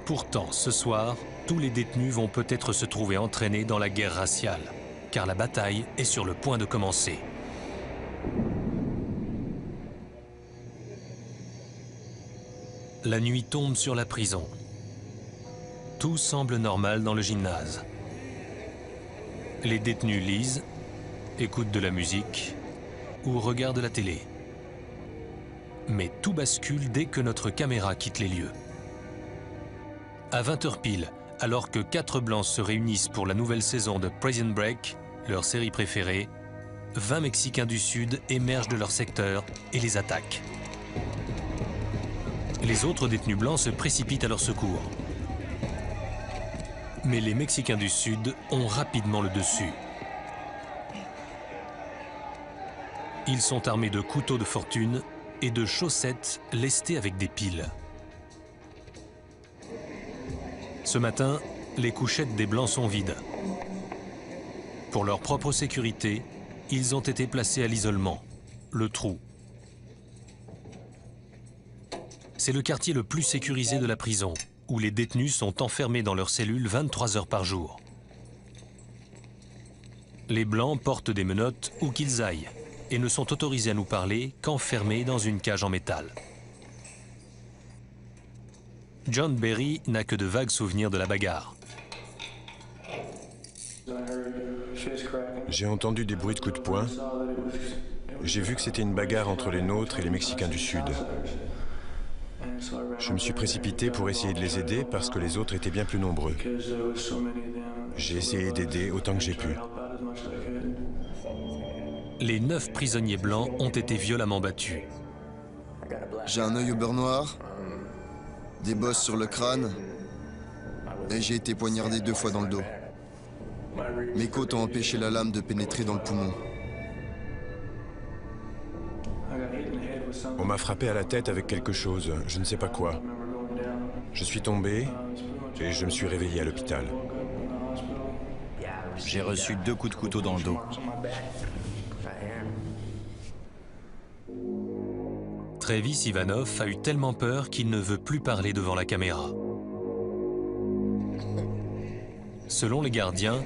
Pourtant, ce soir, tous les détenus vont peut-être se trouver entraînés dans la guerre raciale, car la bataille est sur le point de commencer. La nuit tombe sur la prison. Tout semble normal dans le gymnase. Les détenus lisent, écoutent de la musique ou regardent la télé. Mais tout bascule dès que notre caméra quitte les lieux. À 20h pile, alors que 4 Blancs se réunissent pour la nouvelle saison de Prison Break, leur série préférée, 20 Mexicains du Sud émergent de leur secteur et les attaquent. Les autres détenus blancs se précipitent à leur secours. Mais les Mexicains du Sud ont rapidement le dessus. Ils sont armés de couteaux de fortune et de chaussettes lestées avec des piles. Ce matin, les couchettes des Blancs sont vides. Pour leur propre sécurité, ils ont été placés à l'isolement, le trou. C'est le quartier le plus sécurisé de la prison, où les détenus sont enfermés dans leurs cellules 23 heures par jour. Les Blancs portent des menottes où qu'ils aillent et ne sont autorisés à nous parler qu'enfermés dans une cage en métal. John Berry n'a que de vagues souvenirs de la bagarre. J'ai entendu des bruits de coups de poing. J'ai vu que c'était une bagarre entre les nôtres et les Mexicains du Sud. Je me suis précipité pour essayer de les aider parce que les autres étaient bien plus nombreux. J'ai essayé d'aider autant que j'ai pu. Les 9 prisonniers blancs ont été violemment battus. J'ai un œil au beurre noir, des bosses sur le crâne, et j'ai été poignardé 2 fois dans le dos. Mes côtes ont empêché la lame de pénétrer dans le poumon. On m'a frappé à la tête avec quelque chose, je ne sais pas quoi. Je suis tombé et je me suis réveillé à l'hôpital. J'ai reçu 2 coups de couteau dans le dos. Travis Ivanov a eu tellement peur qu'il ne veut plus parler devant la caméra. Selon les gardiens,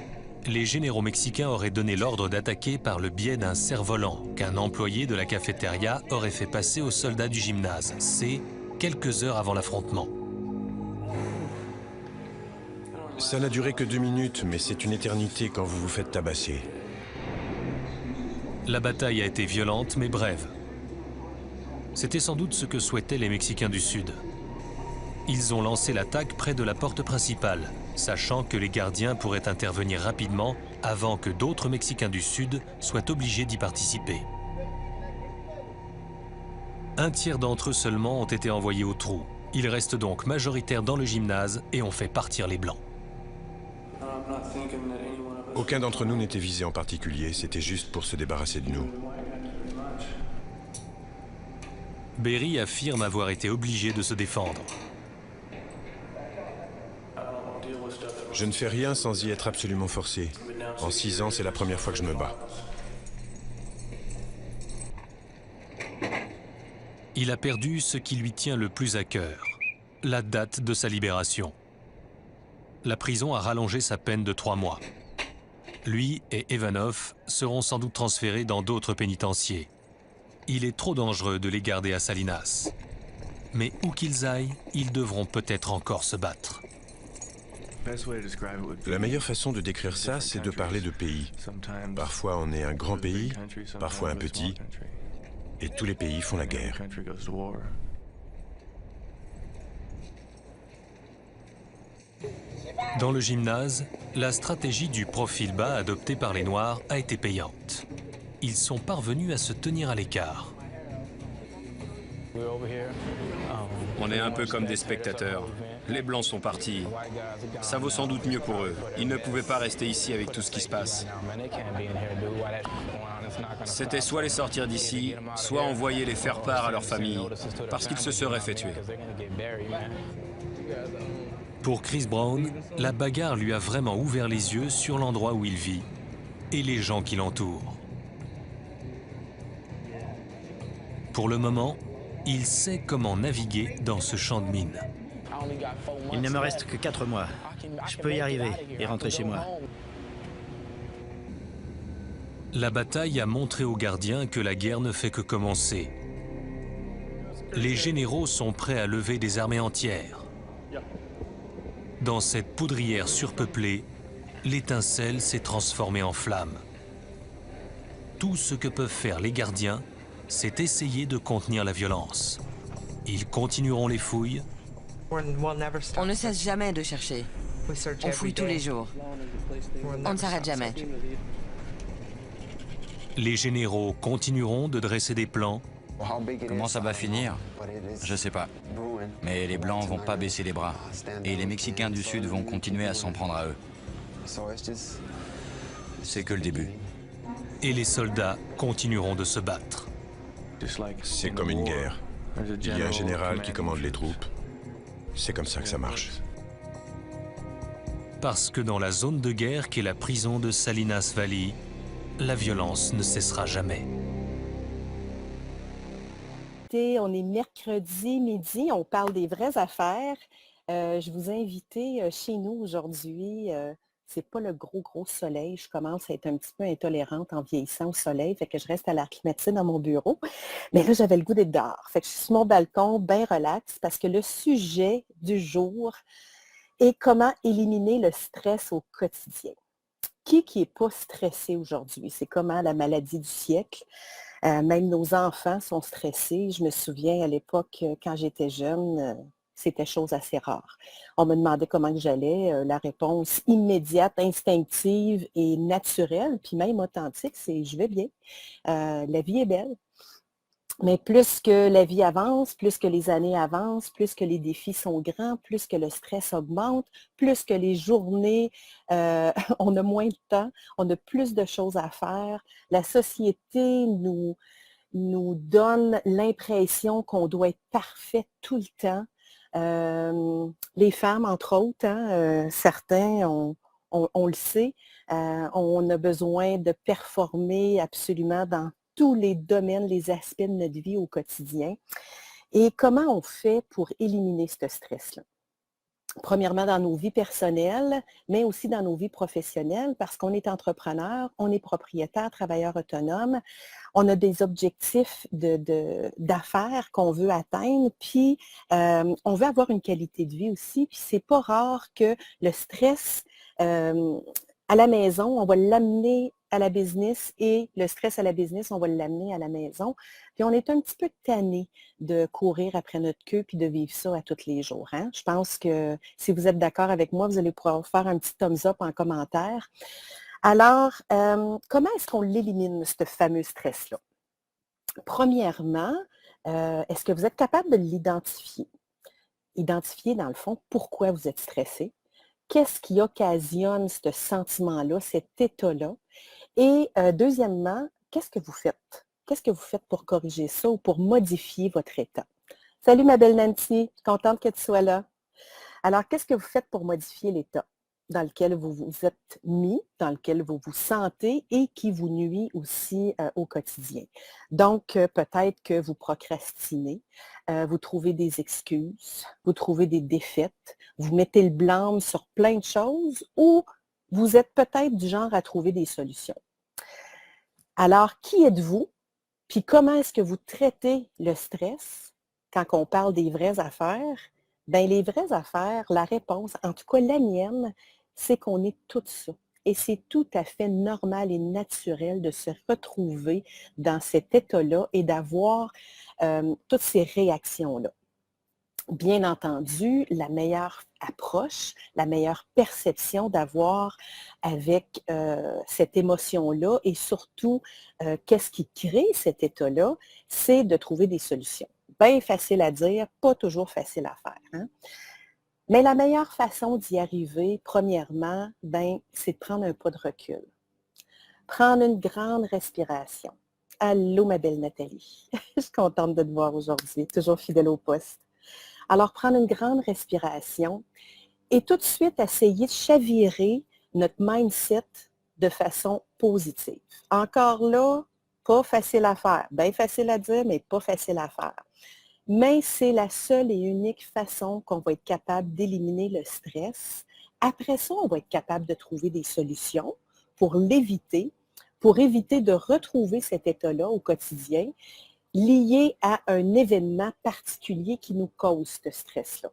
les généraux mexicains auraient donné l'ordre d'attaquer par le biais d'un cerf-volant qu'un employé de la cafétéria aurait fait passer aux soldats du gymnase. C'est quelques heures avant l'affrontement. Ça n'a duré que 2 minutes, mais c'est une éternité quand vous vous faites tabasser. La bataille a été violente mais brève. C'était sans doute ce que souhaitaient les Mexicains du Sud. Ils ont lancé l'attaque près de la porte principale, sachant que les gardiens pourraient intervenir rapidement avant que d'autres Mexicains du Sud soient obligés d'y participer. Un tiers d'entre eux seulement ont été envoyés au trou. Ils restent donc majoritaires dans le gymnase et ont fait partir les Blancs. Aucun d'entre nous n'était visé en particulier, c'était juste pour se débarrasser de nous. Berry affirme avoir été obligé de se défendre. Je ne fais rien sans y être absolument forcé. En 6 ans, c'est la première fois que je me bats. Il a perdu ce qui lui tient le plus à cœur, la date de sa libération. La prison a rallongé sa peine de 3 mois. Lui et Ivanov seront sans doute transférés dans d'autres pénitenciers. Il est trop dangereux de les garder à Salinas. Mais où qu'ils aillent, ils devront peut-être encore se battre. La meilleure façon de décrire ça, c'est de parler de pays. Parfois, on est un grand pays, parfois un petit, et tous les pays font la guerre. Dans le gymnase, la stratégie du profil bas adoptée par les Noirs a été payante. Ils sont parvenus à se tenir à l'écart. On est un peu comme des spectateurs. Les Blancs sont partis. Ça vaut sans doute mieux pour eux. Ils ne pouvaient pas rester ici avec tout ce qui se passe. C'était soit les sortir d'ici, soit envoyer les faire part à leur famille, parce qu'ils se seraient fait tuer. Pour Chris Brown, la bagarre lui a vraiment ouvert les yeux sur l'endroit où il vit et les gens qui l'entourent. Pour le moment, il sait comment naviguer dans ce champ de mines. Il ne me reste que 4 mois. Je peux y arriver et rentrer chez moi. La bataille a montré aux gardiens que la guerre ne fait que commencer. Les généraux sont prêts à lever des armées entières. Dans cette poudrière surpeuplée, l'étincelle s'est transformée en flamme. Tout ce que peuvent faire les gardiens, c'est essayer de contenir la violence. Ils continueront les fouilles. On ne cesse jamais de chercher. On fouille tous les jours. On ne s'arrête jamais. Les généraux continueront de dresser des plans. Comment ça va finir? Je sais pas. Mais les Blancs vont pas baisser les bras. Et les Mexicains du Sud vont continuer à s'en prendre à eux. C'est que le début. Et les soldats continueront de se battre. C'est comme une guerre. Il y a un général qui commande les troupes. C'est comme ça que ça marche. Parce que dans la zone de guerre qu'est la prison de Salinas Valley, la violence ne cessera jamais. On est mercredi midi, on parle des vraies affaires. Je vous ai invité chez nous aujourd'hui. c'est pas le gros soleil. Je commence à être un petit peu intolérante en vieillissant au soleil, fait que je reste à l'air climatisé dans mon bureau. Mais là, j'avais le goût d'être dehors. Fait que je suis sur mon balcon, bien relax, parce que le sujet du jour est comment éliminer le stress au quotidien. Qui n'est pas stressé aujourd'hui? C'est comment la maladie du siècle. Même nos enfants sont stressés. Je me souviens à l'époque, quand j'étais jeune, c'était chose assez rare. On me demandait comment que j'allais. La réponse immédiate, instinctive et naturelle, puis même authentique, c'est je vais bien. La vie est belle. Mais plus que la vie avance, plus que les années avancent, plus que les défis sont grands, plus que le stress augmente, plus que les journées, on a moins de temps, on a plus de choses à faire. La société nous donne l'impression qu'on doit être parfait tout le temps. Les femmes, entre autres, hein, certains, on le sait, on a besoin de performer absolument dans tous les domaines, les aspects de notre vie au quotidien. Et comment on fait pour éliminer ce stress-là? Premièrement, dans nos vies personnelles, mais aussi dans nos vies professionnelles, parce qu'on est entrepreneur, on est propriétaire, travailleur autonome, on a des objectifs d'affaires qu'on veut atteindre, puis on veut avoir une qualité de vie aussi, puis c'est pas rare que le stress à la maison, on va l'amener à la business et le stress à la business, on va l'amener à la maison. Puis on est un petit peu tanné de courir après notre queue puis de vivre ça à tous les jours. Hein? Je pense que si vous êtes d'accord avec moi, vous allez pouvoir faire un petit thumbs up en commentaire. Alors, comment est-ce qu'on l'élimine, ce fameux stress-là? Premièrement, est-ce que vous êtes capable de l'identifier? Identifier, dans le fond, pourquoi vous êtes stressé. Qu'est-ce qui occasionne ce sentiment-là, cet état-là? Et deuxièmement, qu'est-ce que vous faites? Qu'est-ce que vous faites pour corriger ça ou pour modifier votre état? Salut ma belle Nancy, contente que tu sois là. Alors, qu'est-ce que vous faites pour modifier l'état dans lequel vous vous êtes mis, dans lequel vous vous sentez et qui vous nuit aussi au quotidien? Donc, peut-être que vous procrastinez, vous trouvez des excuses, vous trouvez des défaites, vous mettez le blâme sur plein de choses ou vous êtes peut-être du genre à trouver des solutions. Alors, qui êtes-vous? Puis comment est-ce que vous traitez le stress quand on parle des vraies affaires? Bien, les vraies affaires, la réponse, en tout cas la mienne, c'est qu'on est tout ça. Et c'est tout à fait normal et naturel de se retrouver dans cet état-là et d'avoir toutes ces réactions-là. Bien entendu, la meilleure approche, la meilleure perception d'avoir avec cette émotion-là et surtout, qu'est-ce qui crée cet état-là, c'est de trouver des solutions. Bien facile à dire, pas toujours facile à faire. Hein? Mais la meilleure façon d'y arriver, premièrement, ben, c'est de prendre un pas de recul. Prendre une grande respiration. Allô, ma belle Nathalie. Je suis contente de te voir aujourd'hui, toujours fidèle au poste. Alors, prendre une grande respiration et tout de suite essayer de chavirer notre mindset de façon positive. Encore là, pas facile à faire. Bien facile à dire, mais pas facile à faire. Mais c'est la seule et unique façon qu'on va être capable d'éliminer le stress. Après ça, on va être capable de trouver des solutions pour l'éviter, pour éviter de retrouver cet état-là au quotidien lié à un événement particulier qui nous cause ce stress-là.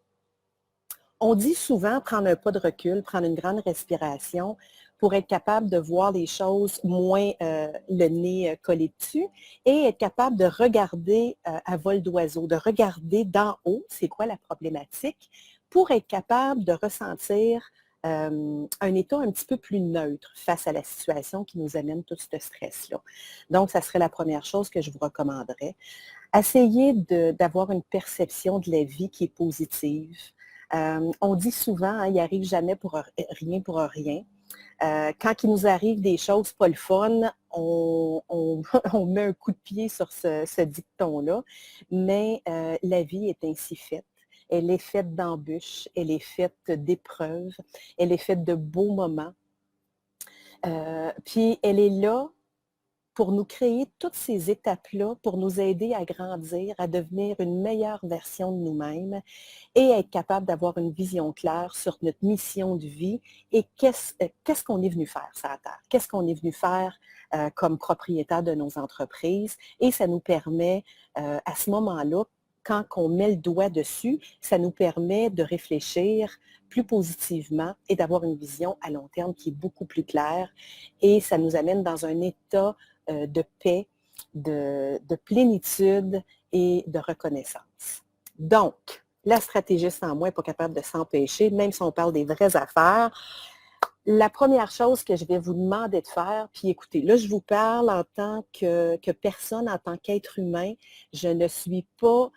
On dit souvent prendre un pas de recul, prendre une grande respiration pour être capable de voir les choses moins le nez collé dessus et être capable de regarder à vol d'oiseau, de regarder d'en haut, c'est quoi la problématique, pour être capable de ressentir un état un petit peu plus neutre face à la situation qui nous amène tout ce stress-là. Donc, ça serait la première chose que je vous recommanderais. Essayez d'avoir une perception de la vie qui est positive. On dit souvent, hein, il n'arrive jamais rien pour rien. Quand il nous arrive des choses pas le fun, on met un coup de pied sur ce dicton-là, mais la vie est ainsi faite. Elle est faite d'embûches, elle est faite d'épreuves, elle est faite de beaux moments. Puis elle est là pour nous créer toutes ces étapes-là, pour nous aider à grandir, à devenir une meilleure version de nous-mêmes et être capable d'avoir une vision claire sur notre mission de vie et qu'est-ce qu'on est venu faire sur la Terre, qu'est-ce qu'on est venu faire comme propriétaire de nos entreprises. Et ça nous permet, à ce moment-là, quand on met le doigt dessus, ça nous permet de réfléchir plus positivement et d'avoir une vision à long terme qui est beaucoup plus claire. Et ça nous amène dans un état de paix, de plénitude et de reconnaissance. Donc, la stratégiste en moi n'est pas capable de s'empêcher, même si on parle des vraies affaires. La première chose que je vais vous demander de faire, puis écoutez, là, je vous parle en tant que personne, en tant qu'être humain. Je ne suis pas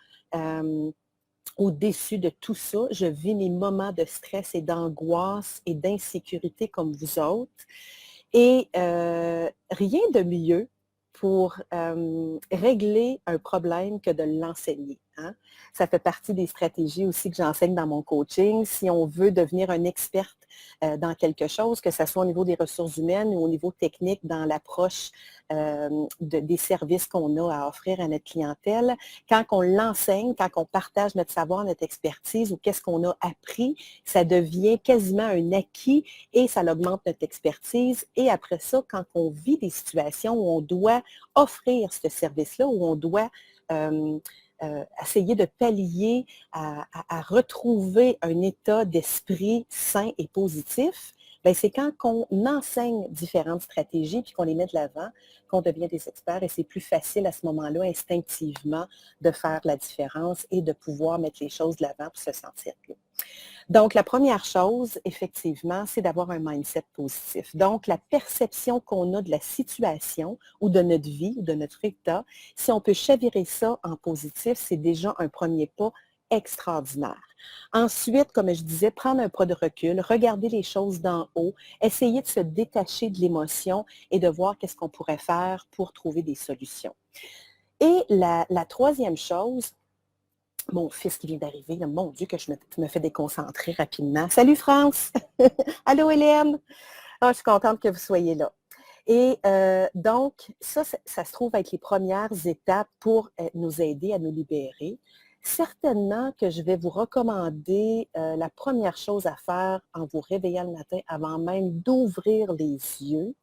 au-dessus de tout ça. Je vis mes moments de stress et d'angoisse et d'insécurité comme vous autres. Et rien de mieux pour régler un problème que de l'enseigner. Hein? Ça fait partie des stratégies aussi que j'enseigne dans mon coaching. Si on veut devenir une experte dans quelque chose, que ce soit au niveau des ressources humaines ou au niveau technique dans l'approche des services qu'on a à offrir à notre clientèle, quand on l'enseigne, quand on partage notre savoir, notre expertise ou qu'est-ce qu'on a appris, ça devient quasiment un acquis et ça augmente notre expertise. Et après ça, quand on vit des situations où on doit offrir ce service-là, où on doit essayer de pallier à retrouver un état d'esprit sain et positif, bien, c'est quand on enseigne différentes stratégies puis qu'on les met de l'avant, qu'on devient des experts et c'est plus facile à ce moment-là, instinctivement, de faire la différence et de pouvoir mettre les choses de l'avant pour se sentir mieux. Donc, la première chose, effectivement, c'est d'avoir un mindset positif. Donc, la perception qu'on a de la situation ou de notre vie ou de notre état, si on peut chavirer ça en positif, c'est déjà un premier pas extraordinaire. Ensuite, comme je disais, prendre un pas de recul, regarder les choses d'en haut, essayer de se détacher de l'émotion et de voir qu'est-ce qu'on pourrait faire pour trouver des solutions. Et la troisième chose, mon fils qui vient d'arriver, mon Dieu que je me fais déconcentrer rapidement. Salut France! Allô Hélène! Oh, je suis contente que vous soyez là. Et donc, ça se trouve être les premières étapes pour nous aider à nous libérer. Certainement que je vais vous recommander la première chose à faire en vous réveillant le matin avant même d'ouvrir les yeux,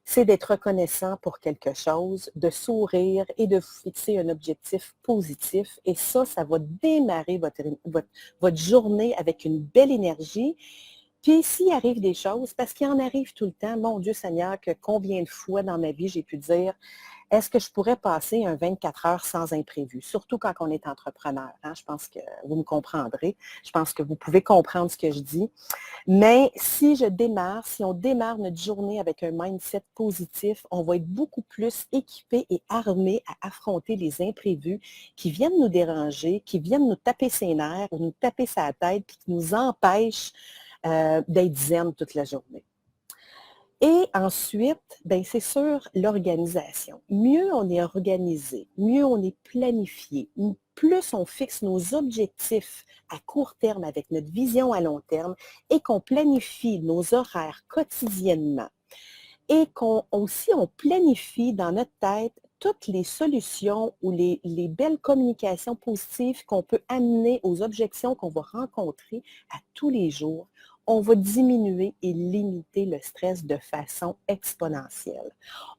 c'est d'être reconnaissant pour quelque chose, de sourire et de fixer un objectif positif. Et ça va démarrer votre journée avec une belle énergie. Puis s'il arrive des choses, parce qu'il en arrive tout le temps, mon Dieu Seigneur, que combien de fois dans ma vie j'ai pu dire, est-ce que je pourrais passer un 24 heures sans imprévu? Surtout quand on est entrepreneur. Hein? Je pense que vous me comprendrez. Je pense que vous pouvez comprendre ce que je dis. Mais si on démarre notre journée avec un mindset positif, on va être beaucoup plus équipé et armé à affronter les imprévus qui viennent nous déranger, qui viennent nous taper ses nerfs ou nous taper sa tête, puis qui nous empêchent d'être zen toute la journée. Et ensuite, bien, c'est sur l'organisation. Mieux on est organisé, mieux on est planifié, plus on fixe nos objectifs à court terme avec notre vision à long terme et qu'on planifie nos horaires quotidiennement et qu'on planifie dans notre tête toutes les solutions ou les belles communications positives qu'on peut amener aux objections qu'on va rencontrer à tous les jours, on va diminuer et limiter le stress de façon exponentielle.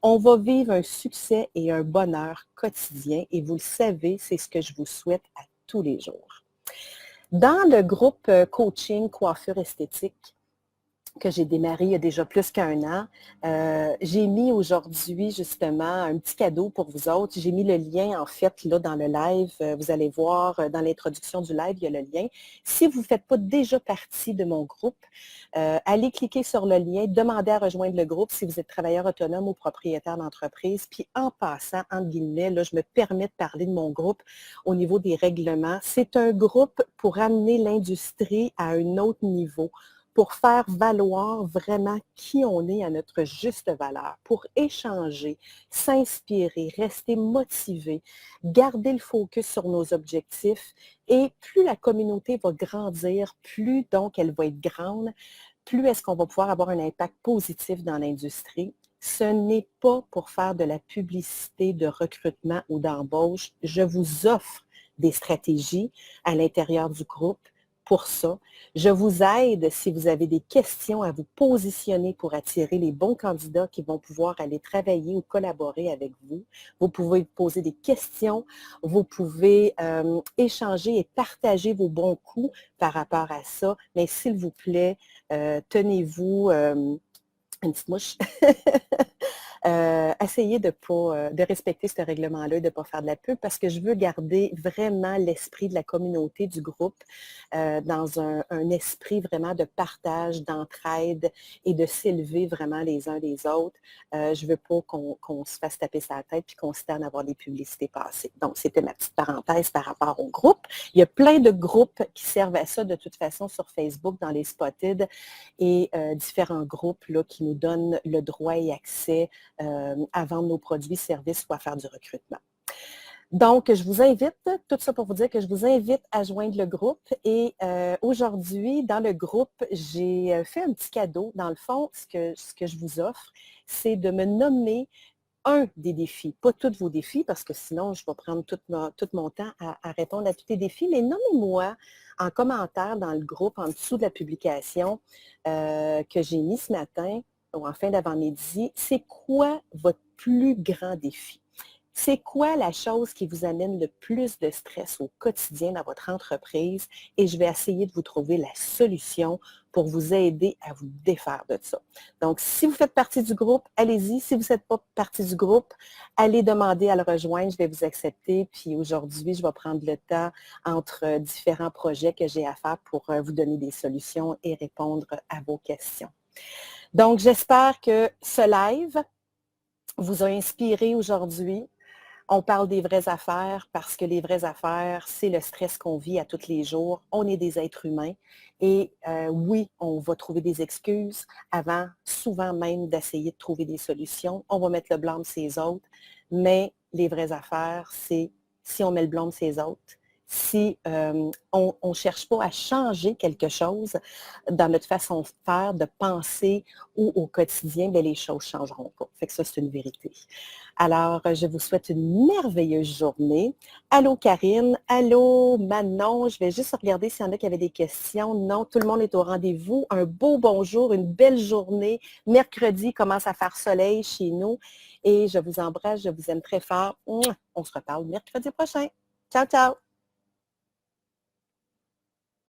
On va vivre un succès et un bonheur quotidien et vous le savez, c'est ce que je vous souhaite à tous les jours. Dans le groupe coaching coiffure esthétique que j'ai démarré il y a déjà plus qu'1 an, j'ai mis aujourd'hui justement un petit cadeau pour vous autres. J'ai mis le lien en fait là dans le live. Vous allez voir dans l'introduction du live, il y a le lien. Si vous ne faites pas déjà partie de mon groupe, allez cliquer sur le lien, demandez à rejoindre le groupe si vous êtes travailleur autonome ou propriétaire d'entreprise. Puis en passant, entre guillemets, là, je me permets de parler de mon groupe au niveau des règlements. C'est un groupe pour amener l'industrie à un autre niveau, pour faire valoir vraiment qui on est à notre juste valeur, pour échanger, s'inspirer, rester motivé, garder le focus sur nos objectifs. Et plus la communauté va grandir, plus donc elle va être grande, plus est-ce qu'on va pouvoir avoir un impact positif dans l'industrie. ce n'est pas pour faire de la publicité de recrutement ou d'embauche. Je vous offre des stratégies à l'intérieur du groupe pour ça. Je vous aide si vous avez des questions à vous positionner pour attirer les bons candidats qui vont pouvoir aller travailler ou collaborer avec vous. Vous pouvez poser des questions, vous pouvez échanger et partager vos bons coups par rapport à ça. Mais s'il vous plaît, tenez-vous... une petite mouche. Essayez de respecter ce règlement-là et de ne pas faire de la pub parce que je veux garder vraiment l'esprit de la communauté, du groupe, dans un esprit vraiment de partage, d'entraide et de s'élever vraiment les uns les autres. Je ne veux pas qu'on se fasse taper sa tête puis qu'on se tente à avoir des publicités passées. Donc, c'était ma petite parenthèse par rapport au groupe. Il y a plein de groupes qui servent à ça de toute façon sur Facebook, dans les Spotted et différents groupes là, qui nous donnent le droit et accès à vendre nos produits, services ou à faire du recrutement. Donc, je vous invite, tout ça pour vous dire que je vous invite à joindre le groupe et aujourd'hui, dans le groupe, j'ai fait un petit cadeau. Dans le fond, ce que je vous offre, c'est de me nommer un des défis, pas tous vos défis, parce que sinon, je vais prendre tout mon temps à répondre à tous les défis, mais nommez-moi en commentaire dans le groupe, en dessous de la publication que j'ai mis ce matin, ou en fin d'avant-midi, c'est quoi votre plus grand défi? C'est quoi la chose qui vous amène le plus de stress au quotidien dans votre entreprise? Et je vais essayer de vous trouver la solution pour vous aider à vous défaire de ça. Donc, si vous faites partie du groupe, allez-y. Si vous n'êtes pas partie du groupe, allez demander à le rejoindre. Je vais vous accepter. Puis aujourd'hui, je vais prendre le temps entre différents projets que j'ai à faire pour vous donner des solutions et répondre à vos questions. Donc, j'espère que ce live vous a inspiré aujourd'hui. On parle des vraies affaires parce que les vraies affaires, c'est le stress qu'on vit à tous les jours. On est des êtres humains et oui, on va trouver des excuses avant, souvent même, d'essayer de trouver des solutions. On va mettre le blâme sur les autres, mais les vraies affaires, c'est si on met le blâme sur les autres, si on ne cherche pas à changer quelque chose dans notre façon de faire, de penser ou au quotidien, bien, les choses ne changeront pas. Fait que ça, c'est une vérité. Alors, je vous souhaite une merveilleuse journée. Allô Karine, allô Manon, je vais juste regarder s'il y en a qui avaient des questions. Non, tout le monde est au rendez-vous. Un beau bonjour, une belle journée. Mercredi, commence à faire soleil chez nous. Et je vous embrasse, je vous aime très fort. On se reparle mercredi prochain. Ciao, ciao!